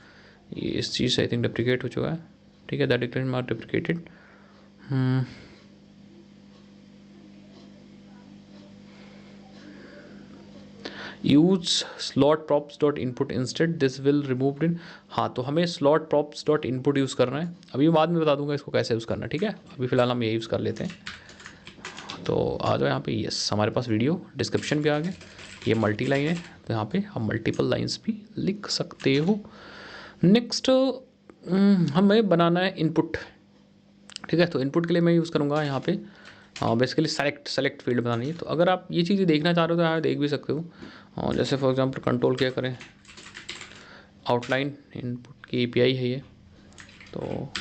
Speaker 1: ये इस चीज़ से आई थिंक डिप्रिकेट हो चुका है, ठीक है। That declaration mark deprecated. Use slot props dot input instead this will removed in. हाँ, तो हमें slot props dot input use करना है, अभी बाद में बता दूंगा इसको कैसे यूज़ करना है, ठीक है। अभी फ़िलहाल हम ये यूज़ कर लेते हैं। तो आ जाओ यहाँ पे, यस हमारे पास वीडियो डिस्क्रिप्शन भी आ गया। ये मल्टी लाइन है तो यहाँ पे हम मल्टीपल लाइंस भी लिख सकते हो। नेक्स्ट हमें बनाना है इनपुट, ठीक है। तो इनपुट के लिए मैं यूज़ करूँगा यहाँ पे बेसिकली सेलेक्ट फील्ड बनानी है। तो अगर आप ये चीज़ें देखना चाह रहे हो तो यहाँ देख भी सकते हो। जैसे फॉर एग्जांपल कंट्रोल क्या करें, आउटलाइन इनपुट की एपीआई है ये, तो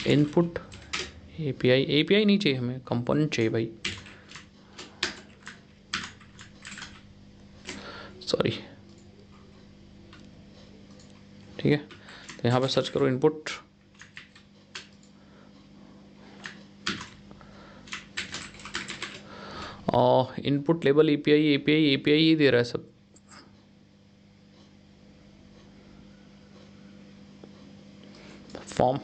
Speaker 1: इनपुट एपीआई नहीं चाहिए हमें, कंपोनेंट चाहिए भाई, सॉरी, ठीक है। तो यहाँ पे सर्च करो इनपुट, और इनपुट लेबल एपीआई ही दे रहा है सब। फॉर्म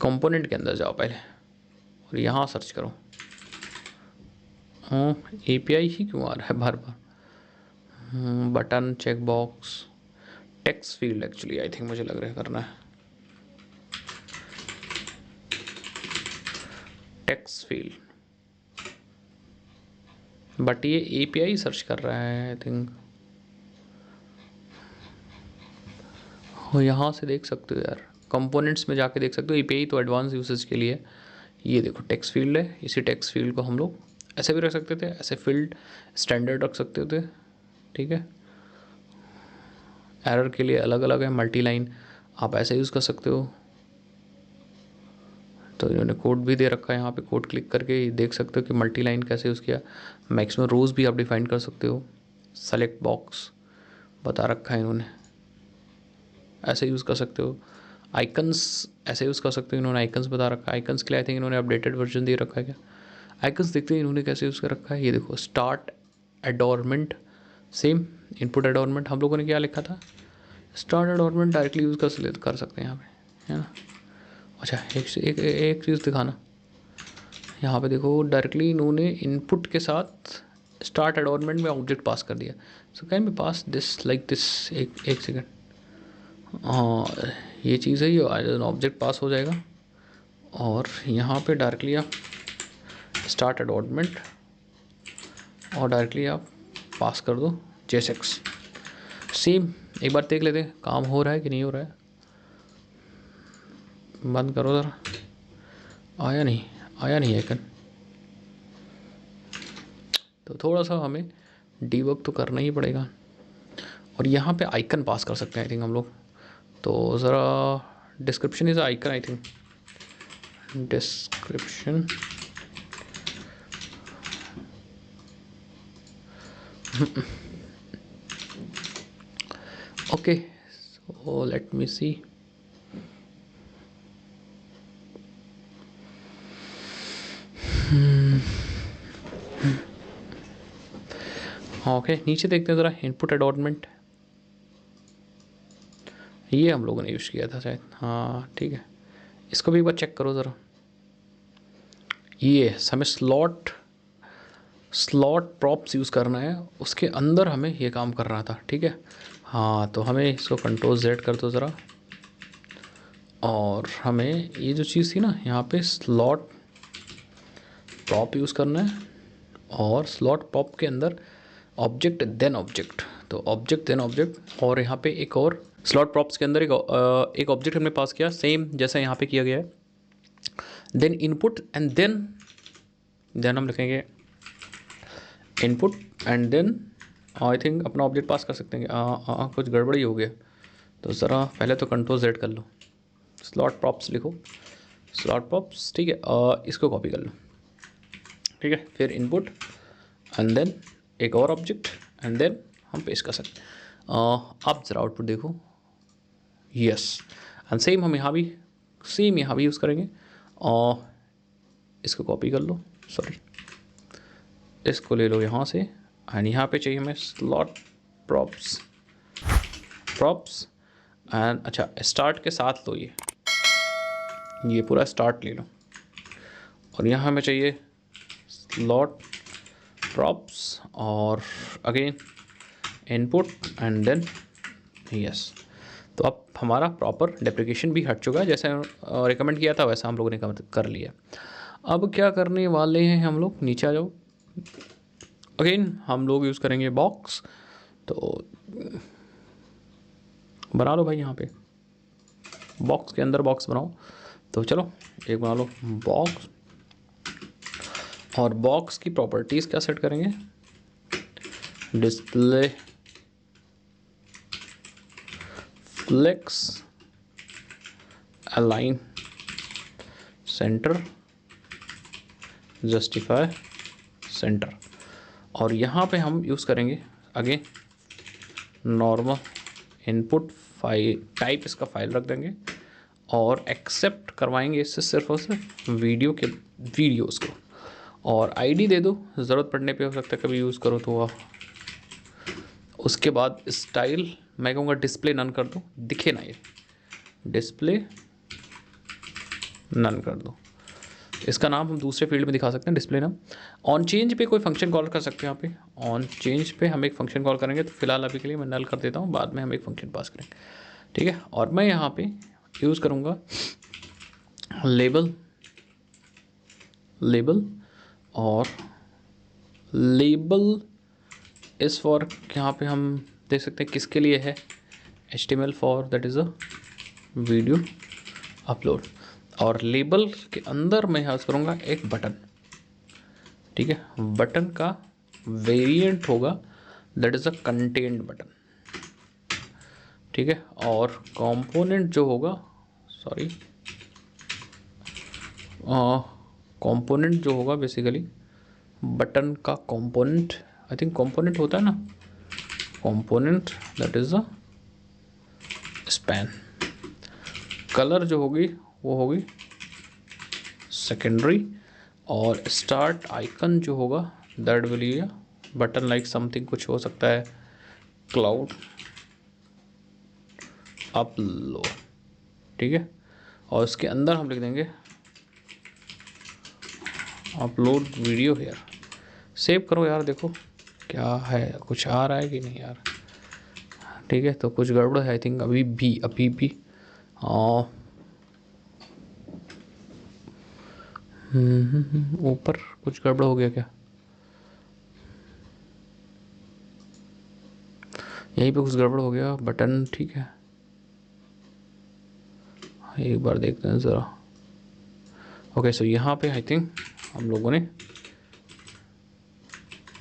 Speaker 1: कंपोनेंट के अंदर जाओ पहले और यहाँ सर्च करो। एपीआई ही क्यों आ रहा है बार बार। Button, check box, text field actually I think मुझे लग रहा है करना है, टेक्स्ट फील्ड, बट ये एपीआई सर्च कर रहा है आई थिंक। हो यहाँ से देख सकते हो यार, कंपोनेंट्स में जाके देख सकते हो। एपीआई तो एडवांस यूसेज के लिए। ये देखो टेक्स्ट फील्ड है, इसी टेक्स्ट फील्ड को हम लोग ऐसे भी रख सकते थे, ऐसे फील्ड स्टैंडर्ड रख सकते थे, ठीक है। एरर के लिए अलग अलग है, मल्टी लाइन आप ऐसे यूज़ कर सकते हो। तो इन्होंने कोड भी दे रखा है, यहाँ पे कोड क्लिक करके देख सकते हो कि मल्टी लाइन कैसे यूज़ किया। मैक्सिमम रोज़ भी आप डिफाइन कर सकते हो। सेलेक्ट बॉक्स बता रखा है इन्होंने, ऐसे यूज़ कर सकते हो। आइकन्स ऐसे यूज़ कर सकते हो, इन्होंने आइकन्स बता रखा है। आइकन्स के लिए आई थिंक इन्होंने अपडेटेड वर्जन दे रखा है क्या। आइकन्स देखते हैं इन्होंने कैसे यूज़ कर रखा है। ये देखो स्टार्ट एडोरमेंट, सेम इनपुट एडोरमेंट हम लोगों ने क्या लिखा था, स्टार्ट एडोरमेंट डायरेक्टली यूज़ कर सकते हैं यहाँ पे, है ना। अच्छा एक चीज़ दिखाना, यहाँ पे देखो डायरेक्टली इन्होंने इनपुट के साथ स्टार्ट एडोरमेंट में ऑब्जेक्ट पास कर दिया। So can be pass this like this, एक सेकेंड, हाँ ये चीज़ है, ये ऑब्जेक्ट पास हो जाएगा और यहाँ पे डायरेक्टली आप स्टार्ट एडोरमेंट और डायरेक्टली आप पास कर दो JSX। सेम एक बार देख लेते हैं काम हो रहा है कि नहीं हो रहा है। बंद करो ज़रा, आया नहीं आइकन। तो थोड़ा सा हमें डीबग तो करना ही पड़ेगा। और यहाँ पे आइकन पास कर सकते हैं आई थिंक हम लोग। तो ज़रा description is icon I think, description okay, so let me see. Okay, नीचे देखते हैं ज़रा इनपुट अडॉर्नमेंट, ये हम लोगों ने यूज़ किया था शायद। हाँ ठीक है, इसको भी एक बार चेक करो ज़रा। ये हमें स्लॉट प्रॉप्स यूज़ करना है, उसके अंदर हमें ये काम कर रहा था। ठीक है, हाँ तो हमें इसको कंट्रोल Z कर दो ज़रा, और हमें ये जो चीज़ थी ना यहाँ पे स्लॉट प्रॉप यूज़ करना है, और स्लॉट प्रॉप के अंदर ऑब्जेक्ट देन ऑब्जेक्ट, तो ऑब्जेक्ट देन ऑब्जेक्ट, और यहाँ पे एक और स्लॉट प्रॉप्स के अंदर एक ऑब्जेक्ट हमने पास किया सेम जैसा यहाँ पे किया गया है। देन इनपुट एंड देन हम लिखेंगे input and then I think अपना ऑब्जेक्ट पास कर सकते हैं। कुछ गड़बड़ी हो गया, तो ज़रा पहले तो कंट्रोल Z कर लो, स्लॉट प्रॉप्स लिखो, स्लॉट प्रॉप्स। ठीक है, इसको कॉपी कर लो। ठीक है, फिर इनपुट एंड देन एक और ऑब्जेक्ट एंड देन हम पेस्ट कर सकते हैं। आप ज़रा आउटपुट देखो, यस, एंड सेम हम यहाँ भी यूज़ करेंगे। और इसको कॉपी कर लो, सॉरी इसको ले लो यहाँ से, एंड यहाँ पे चाहिए हमें स्लॉट प्रॉप्स एंड अच्छा स्टार्ट के साथ लो, ये पूरा स्टार्ट ले लो, और यहाँ हमें चाहिए स्लॉट प्रॉप्स और again input and then yes. तो अब हमारा प्रॉपर डेप्रिकेशन भी हट चुका है, जैसे रिकमेंड किया था वैसा हम लोगों ने कर लिया। अब क्या करने वाले हैं हम लोग, नीचे आ जाओ। अगेन हम लोग यूज़ करेंगे बॉक्स, तो बना लो भाई, यहाँ पे बॉक्स के अंदर बॉक्स बनाओ। तो चलो एक बना लो बॉक्स, और बॉक्स की प्रॉपर्टीज़ क्या सेट करेंगे, display flex align center justify center, और यहाँ पे हम यूज़ करेंगे आगे नॉर्मल इनपुट फाइल टाइप, इसका फाइल रख देंगे, और एक्सेप्ट करवाएंगे इससे सिर्फ और सिर्फ वीडियोज़ को, और आईडी दे दो, ज़रूरत पड़ने पे हो सकता है कभी यूज़ करो तो आप। उसके बाद स्टाइल मैं कहूँगा डिस्प्ले नन कर दो, दिखे ना ये, डिस्प्ले नन कर दो। इसका नाम हम दूसरे फील्ड में दिखा सकते हैं, डिस्प्ले नाम। ऑन चेंज पे कोई फंक्शन कॉल कर सकते हैं यहाँ पे, ऑन चेंज पे हम एक फंक्शन कॉल करेंगे, तो फिलहाल अभी के लिए मैं नल कर देता हूँ, बाद में हम एक फंक्शन पास करेंगे। ठीक है, और मैं यहाँ पे यूज़ करूँगा लेबल और लेबल इस फॉर, यहाँ पे हम देख सकते हैं किसके लिए है, HTML for that is a video upload, और लेबल के अंदर मैं यूज़ करूँगा एक बटन। ठीक है, बटन का वेरिएंट होगा that is a content button. ठीक है, और कंपोनेंट जो होगा, सॉरी कंपोनेंट जो होगा बेसिकली बटन का कंपोनेंट, आई थिंक कंपोनेंट होता है ना, component that is a span. Colour जो होगी वो होगी सेकेंडरी, और स्टार्ट आइकन जो होगा that will be button like something, कुछ हो सकता है क्लाउड अपलोड। ठीक है, और उसके अंदर हम लिख देंगे अपलोड वीडियो हेयर। सेव करो यार, देखो क्या है, कुछ आ रहा है कि नहीं आ रहा। ठीक है, तो कुछ गड़बड़ है आई थिंक अभी भी ऊपर कुछ गड़बड़ हो गया क्या, यहीं पे कुछ गड़बड़ हो गया बटन। ठीक है, एक बार देखते हैं ज़रा। ओके, सो यहाँ पे आई थिंक हम लोगों ने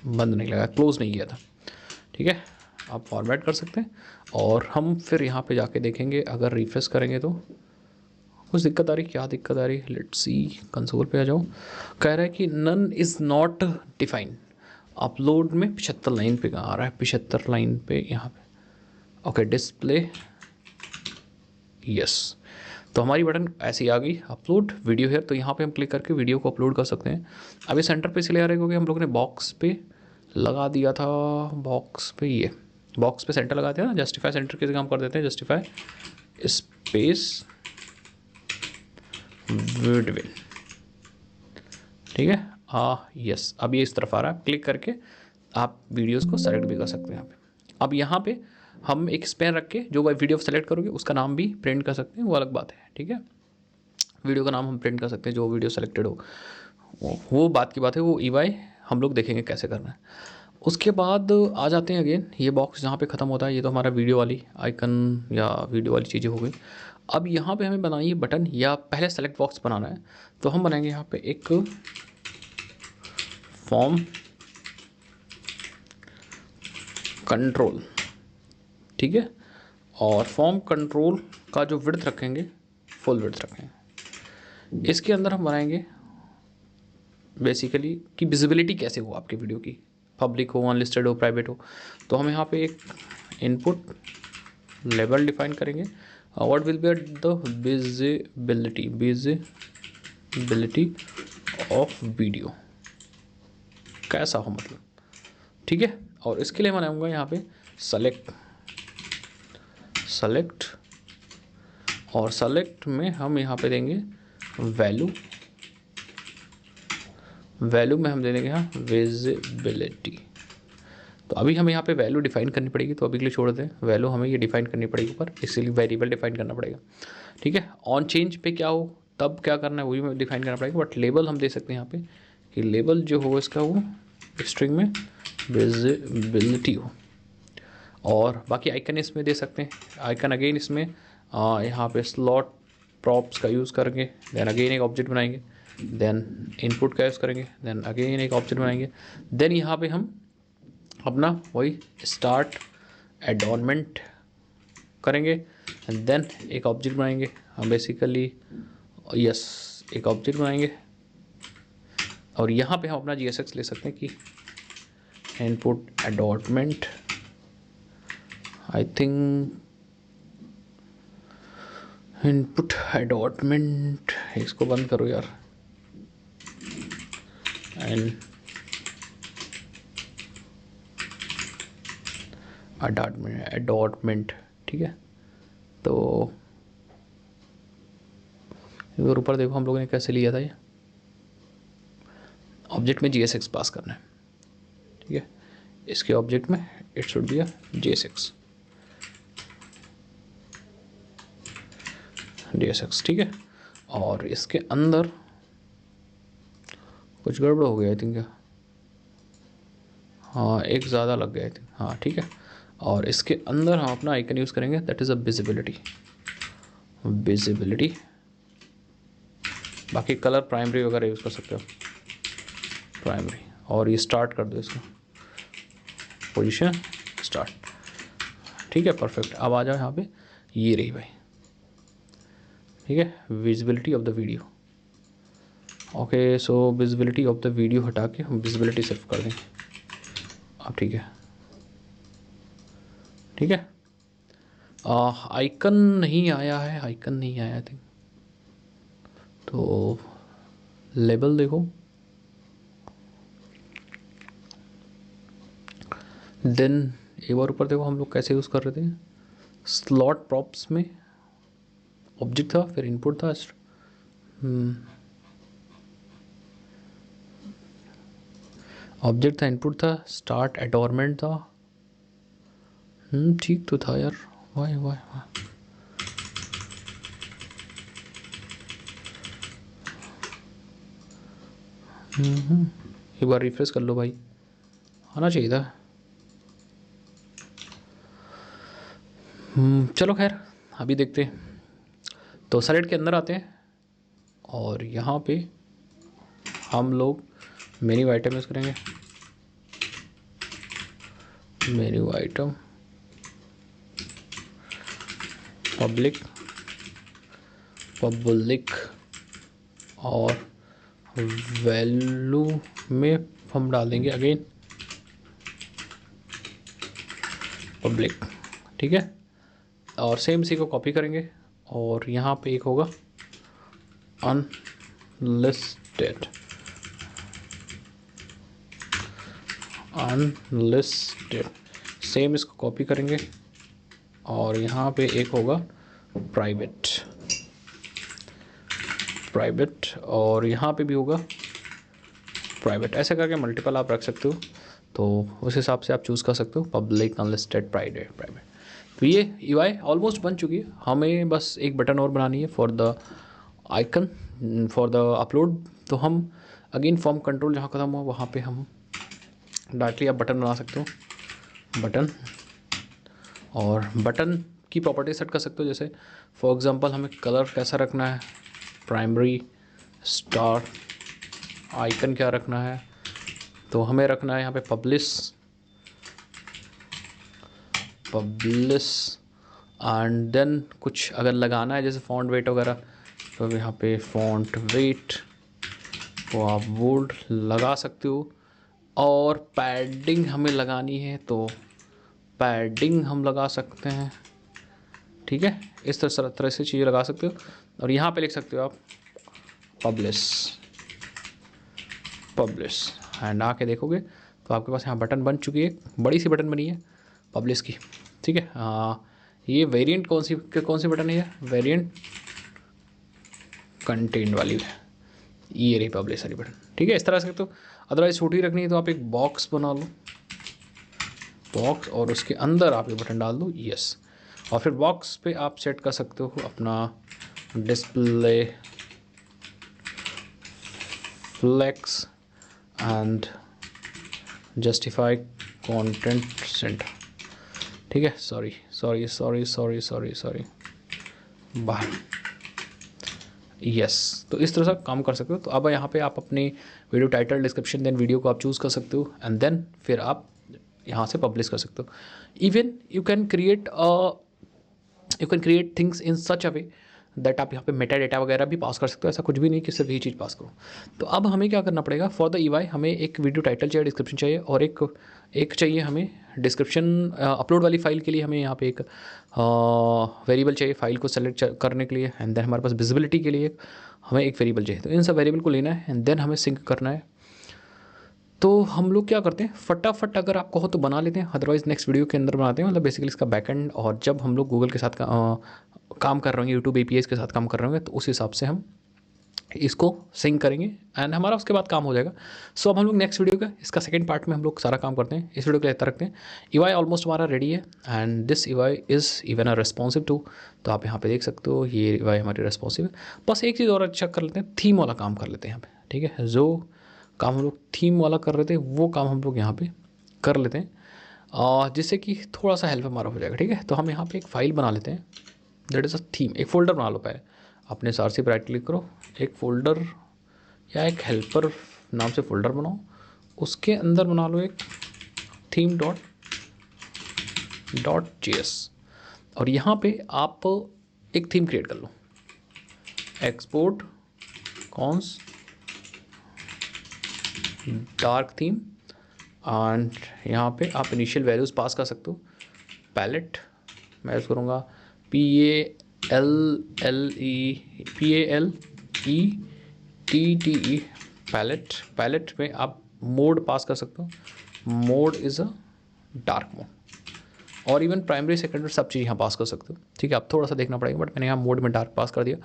Speaker 1: बंद नहीं लगा, क्लोज नहीं किया था। ठीक है, आप फॉर्मेट कर सकते हैं, और हम फिर यहाँ पे जाके देखेंगे, अगर रिफ्रेश करेंगे तो कुछ दिक्कत आ रही, क्या दिक्कत आ रही, लेट्स सी, कंसोल पे आ जाओ। कह रहा है कि none is not defined, upload में 75 लाइन पे कहाँ आ रहा है, 75 लाइन पे यहाँ पे। ओके, डिस्प्ले यस, तो हमारी बटन ऐसी आ गई अपलोड वीडियो है, तो यहाँ पे हम क्लिक करके वीडियो को अपलोड कर सकते हैं। अभी सेंटर पे इसलिए आ रहा है क्योंकि हम लोग ने बॉक्स पे लगा दिया था बॉक्स पे, ये बॉक्स पे सेंटर लगाते हैं ना, जस्टिफाई सेंटर की जगह हम कर देते हैं जस्टिफाई स्पेस विडविन, ठीक है। यस, अब ये इस तरफ आ रहा है। क्लिक करके आप वीडियोस को सेलेक्ट भी कर सकते हैं यहाँ पे। अब यहाँ पे हम एक स्पेन रख के जो वीडियो सेलेक्ट करोगे उसका नाम भी प्रिंट कर सकते हैं, वो अलग बात है, ठीक है। वीडियो का नाम हम प्रिंट कर सकते हैं जो वीडियो सेलेक्टेड हो, वो बात की बात है, वो EY हम लोग देखेंगे कैसे करना है। उसके बाद आ जाते हैं अगेन, ये बॉक्स जहाँ पे ख़त्म होता है, ये तो हमारा वीडियो वाली आइकन या वीडियो वाली चीज़ें हो गई। अब यहाँ पे हमें बनाइए बटन, या पहले सेलेक्ट बॉक्स बनाना है तो हम बनाएंगे यहाँ पे एक फॉर्म कंट्रोल, ठीक है। और फॉर्म कंट्रोल का जो विड्थ रखेंगे फुल विड्थ रखेंगे। इसके अंदर हम बनाएंगे बेसिकली कि विजिबिलिटी कैसे हो आपके वीडियो की, पब्लिक हो, अनलिस्टेड हो, प्राइवेट हो। तो हम यहाँ पे एक इनपुट लेवल डिफाइन करेंगे। What will be the visibility of video, कैसा हो मतलब, ठीक है। और इसके लिए मैं बनाऊंगा यहाँ पे सेलेक्ट और सेलेक्ट में हम यहाँ पे देंगे वैल्यू में हम दे देंगे यहाँ विजिबिलिटी। तो अभी हमें यहाँ पे वैल्यू डिफाइन करनी पड़ेगी, तो अभी के लिए छोड़ दें, वैल्यू हमें ये डिफाइन करनी पड़ेगी ऊपर, इसीलिए वेरिएबल डिफाइन करना पड़ेगा, ठीक है। ऑन चेंज पे क्या हो तब क्या करना है वो भी डिफाइन करना पड़ेगा। बट लेबल हम दे सकते हैं यहाँ पे कि लेबल जो हो इसका वो स्ट्रिंग में विजिबिलिटी हो। और बाकी आइकन इसमें दे सकते हैं, आइकन अगेन इसमें यहाँ पे स्लॉट प्रॉप्स का यूज़ करेंगे, देन अगेन एक ऑब्जेक्ट बनाएंगे, देन इनपुट का यूज़ करेंगे, देन अगेन एक ऑब्जेक्ट बनाएंगे, देन यहाँ पे हम अपना वही स्टार्ट एडॉर्नमेंट करेंगे, एंड देन एक ऑब्जेक्ट बनाएंगे हम बेसिकली, एक ऑब्जेक्ट बनाएंगे। और यहाँ पे हम अपना GSX ले सकते हैं कि इनपुट एडॉर्नमेंट, आई थिंक इनपुट एडॉर्नमेंट, इसको बंद करो यार, एंड एडॉर्नमेंट, ठीक है। तो इधर ऊपर देखो हम लोगों ने कैसे लिया था, ये ऑब्जेक्ट में GSX पास करना है, ठीक है। इसके ऑब्जेक्ट में इट शुड बी GSX, ठीक है। और इसके अंदर कुछ गड़बड़ हो गया आई थिंक, क्या, हाँ एक ज़्यादा लग गया आई थिंक, हाँ ठीक है। और इसके अंदर हम अपना आइकन यूज़ करेंगे, दैट इज़ अ विजिबिलिटी। बाकी कलर प्राइमरी वगैरह यूज़ कर सकते हो, प्राइमरी। और ये स्टार्ट कर दो इसको, पोजीशन स्टार्ट, ठीक है, परफेक्ट। अब आ जाओ यहाँ पे, ये रही भाई, ठीक है, visibility of the video. Okay, so visibility of the video हटा के हम विजिबिलिटी सिर्फ कर देंगे, अब ठीक है, ठीक है। आइकन नहीं आया है, आई थिंक। तो लेबल देखो, देन एक बार ऊपर देखो हम लोग कैसे यूज़ कर रहे थे, स्लॉट प्रॉप्स में ऑब्जेक्ट था, फिर इनपुट था, ऑब्जेक्ट था, इनपुट था, स्टार्ट एडॉर्नमेंट था, ठीक तो था यार, वाह वाह वाह। एक बार रिफ्रेश कर लो भाई, आना चाहिए था। चलो खैर अभी देखते हैं। तो सेलेक्ट के अंदर आते हैं और यहाँ पे हम लोग मेन्यू आइटम यूज़ करेंगे, मेन्यू आइटम पब्लिक और वैल्यू में हम डालेंगे अगेन पब्लिक, ठीक है। और सेम इसी को कॉपी करेंगे और यहाँ पे एक होगा अनलिस्टेड, सेम इसको कॉपी करेंगे और यहाँ पे एक होगा प्राइवेट, प्राइवेट, और यहाँ पे भी होगा प्राइवेट। ऐसे करके मल्टीपल आप रख सकते हो, तो उस हिसाब से आप चूज़ कर सकते हो पब्लिक, अनलिस्टेड, प्राइवेट, प्राइवेट। तो ये UI ऑलमोस्ट बन चुकी है, हमें बस एक बटन और बनानी है for the icon, for the upload. तो हम अगेन फॉर्म कंट्रोल जहाँ ख़त्म हुआ वहाँ पे हम डायरेक्टली आप बटन बना सकते हो, बटन, और बटन की प्रॉपर्टी सेट कर सकते हो। जैसे फॉर एग्जांपल हमें कलर कैसा रखना है, प्राइमरी, स्टार, आइकन क्या रखना है, तो हमें रखना है यहाँ पे पब्लिश, एंड देन कुछ अगर लगाना है जैसे फॉन्ट वेट वगैरह, तो यहाँ पे फॉन्ट वेट को आप बोल्ड लगा सकते हो। और पैडिंग हमें लगानी है तो पैडिंग हम लगा सकते हैं, ठीक है। इस तरह से चीज़ें लगा सकते हो। और यहाँ पे लिख सकते हो आप पब्लिश, पब्लिश, एंड आके देखोगे तो आपके पास यहाँ बटन बन चुकी है, बड़ी सी बटन बनी है पब्लिश की, ठीक है। ये वेरिएंट कौन सी बटन है, वेरिएंट कंटेंट वाली है, ये रही पब्लिश वाली बटन, ठीक है। इस तरह से तो अदरवाइज छोटी रखनी है तो आप एक बॉक्स बना लो, बॉक्स, और उसके अंदर आप ये बटन डाल दो, यस। और फिर बॉक्स पे आप सेट कर सकते हो अपना display flex and justify content center, ठीक है। सॉरी बाहर, यस। तो इस तरह से काम कर सकते हो। तो अब यहाँ पे आप अपनी video title, description, then video को आप चूज़ कर सकते हो, एंड देन फिर आप यहाँ से पब्लिश कर सकते हो। Even you can create things in such a way that आप यहाँ पे मेटा डेटा वगैरह भी पास कर सकते हो। ऐसा कुछ भी नहीं कि सिर्फ यही चीज़ पास करो। तो अब हमें क्या करना पड़ेगा, फॉर द UI हमें एक वीडियो टाइटल चाहिए, डिस्क्रिप्शन चाहिए, और एक चाहिए हमें डिस्क्रिप्शन। अपलोड वाली फाइल के लिए हमें यहाँ पे एक वेरिएबल चाहिए फाइल को सेलेक्ट करने के लिए, एंड देन हमारे पास विजिबिलिटी के लिए हमें एक वेरिएबल चाहिए। तो इन सब वेरिएबल को लेना है एंड देन हमें सिंक करना है। तो हम लोग क्या करते हैं, फटाफट अगर आप कहो तो बना लेते हैं, अदरवाइज नेक्स्ट वीडियो के अंदर बनाते हैं, मतलब बेसिकली इसका बैकएंड। और जब हम लोग गूगल के साथ काम कर रहे होंगे, यूट्यूब APIs के साथ काम कर रहे होंगे, तो उस हिसाब से हम इसको सिंक करेंगे एंड हमारा उसके बाद काम हो जाएगा। सो अब हम लोग नेक्स्ट वीडियो का इसका सेकंड पार्ट में हम लोग सारा काम करते हैं। इस वीडियो को लेकर रखते हैं। UI ऑलमोस्ट हमारा रेडी है and this UI is even a responsive too. तो आप यहाँ पे देख सकते हो ये UI हमारी रेस्पॉन्सिव है। बस एक चीज़ और अच्छा कर लेते हैं, थीम वाला काम कर लेते हैं यहाँ पे, ठीक है। जो काम हम लोग थीम वाला कर रहे थे वो काम हम लोग यहाँ पे कर लेते हैं, जिससे कि थोड़ा सा हेल्प हमारा हो जाएगा, ठीक है। तो हम यहाँ पे एक फ़ाइल बना लेते हैं, दैट इज़ अ थीम। एक फ़ोल्डर बना लो पहले, अपने सार से राइट क्लिक करो, एक फ़ोल्डर या एक हेल्पर नाम से फ़ोल्डर बनाओ, उसके अंदर बना लो एक थीम .js, और यहाँ पे आप एक थीम क्रिएट कर लो, export const dark theme, and यहाँ पे आप इनिशियल वैल्यूज़ पास कर सकते हो। पैलेट मैं यूज़ करूँगा PALETTE, पैलेट में आप मोड पास कर सकते हो, mode is a dark mode, और इवन प्राइमरी सेकेंडरी सब चीज़ यहाँ पास कर सकते हो, ठीक है। आप थोड़ा सा देखना पड़ेगा, बट मैंने यहाँ मोड में डार्क पास कर दिया।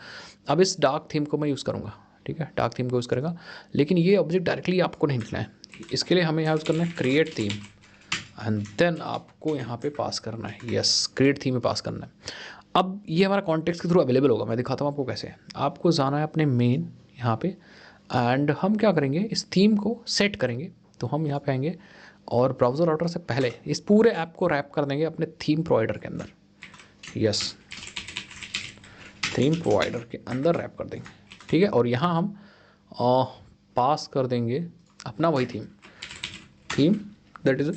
Speaker 1: अब इस डार्क थीम को मैं यूज़ करूँगा, ठीक है, डार्क थीम को यूज़ करेगा, लेकिन ये ऑब्जेक्ट डायरेक्टली आपको नहीं लिखना है। इसके लिए हमें यहाँ यूज़ करना है क्रिएट थीम, एंड देन आपको यहाँ पे पास करना है, यस, क्रिएट थीम में पास करना है। अब ये हमारा कॉन्टेक्स्ट के थ्रू अवेलेबल होगा, मैं दिखाता हूँ आपको कैसे। आपको जाना है अपने मेन यहाँ पे, एंड हम क्या करेंगे, इस थीम को सेट करेंगे। तो हम यहाँ पे आएंगे और ब्राउज़र राउटर से पहले इस पूरे ऐप को रैप कर देंगे अपने थीम प्रोवाइडर के अंदर, यस, थीम प्रोवाइडर के अंदर रैप कर देंगे, ठीक है। और यहाँ हम पास कर देंगे अपना वही theme that is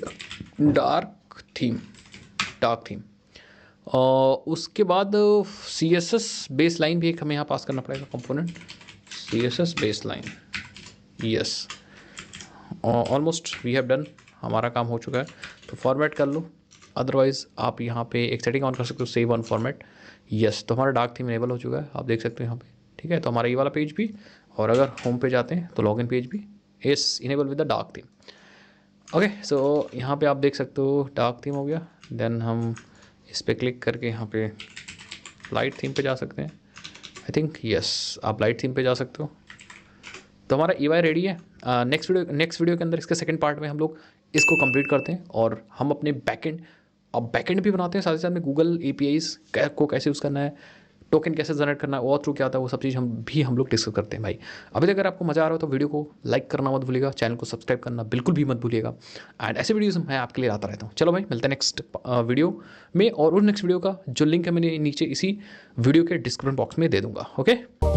Speaker 1: dark theme. उसके बाद CSS बेस लाइन भी एक हमें यहाँ पास करना पड़ेगा, component CSS base line, yes. Almost we have done, हमारा काम हो चुका है। तो फॉर्मेट कर लो, अदरवाइज़ आप यहाँ पे एक सेटिंग ऑन कर सकते हो, सेव ऑन फॉर्मेट, यस। तो हमारा डार्क थीम इनेबल हो चुका है, आप देख सकते हो यहाँ पे, ठीक है। तो हमारा ये वाला पेज भी, और अगर होम पे जाते हैं तो लॉगिन पेज भी is enable with the dark theme. Okay, so यहाँ पे आप देख सकते हो डार्क थीम हो गया। देन हम इस पर क्लिक करके यहाँ पे लाइट थीम पे जा सकते हैं। आई थिंक यस, आप लाइट थीम पे जा सकते हो। तो हमारा EY रेडी है। नेक्स्ट वीडियो के अंदर इसके सेकंड पार्ट में हम लोग इसको कंप्लीट करते हैं और हम अपने बैकएंड, अब बैकएंड भी बनाते हैं साथ ही साथ में गूगल APIs को कैसे यूज़ करना है, टोकन कैसे जनरेट करना है, और थ्रू क्या होता है, वो सब चीज़ हम लोग डिस्कस करते हैं भाई। अभी तक अगर आपको मज़ा आ रहा हो तो वीडियो को लाइक करना मत भूलिएगा, चैनल को सब्सक्राइब करना बिल्कुल भी मत भूलिएगा। एंड ऐसे वीडियोस मैं आपके लिए लाता रहता हूँ। चलो भाई, मिलते हैं नेक्स्ट वीडियो में, और उस नेक्स्ट वीडियो का जो लिंक है मैंने नीचे इसी वीडियो के डिस्क्रिप्शन बॉक्स में दे दूँगा। ओके।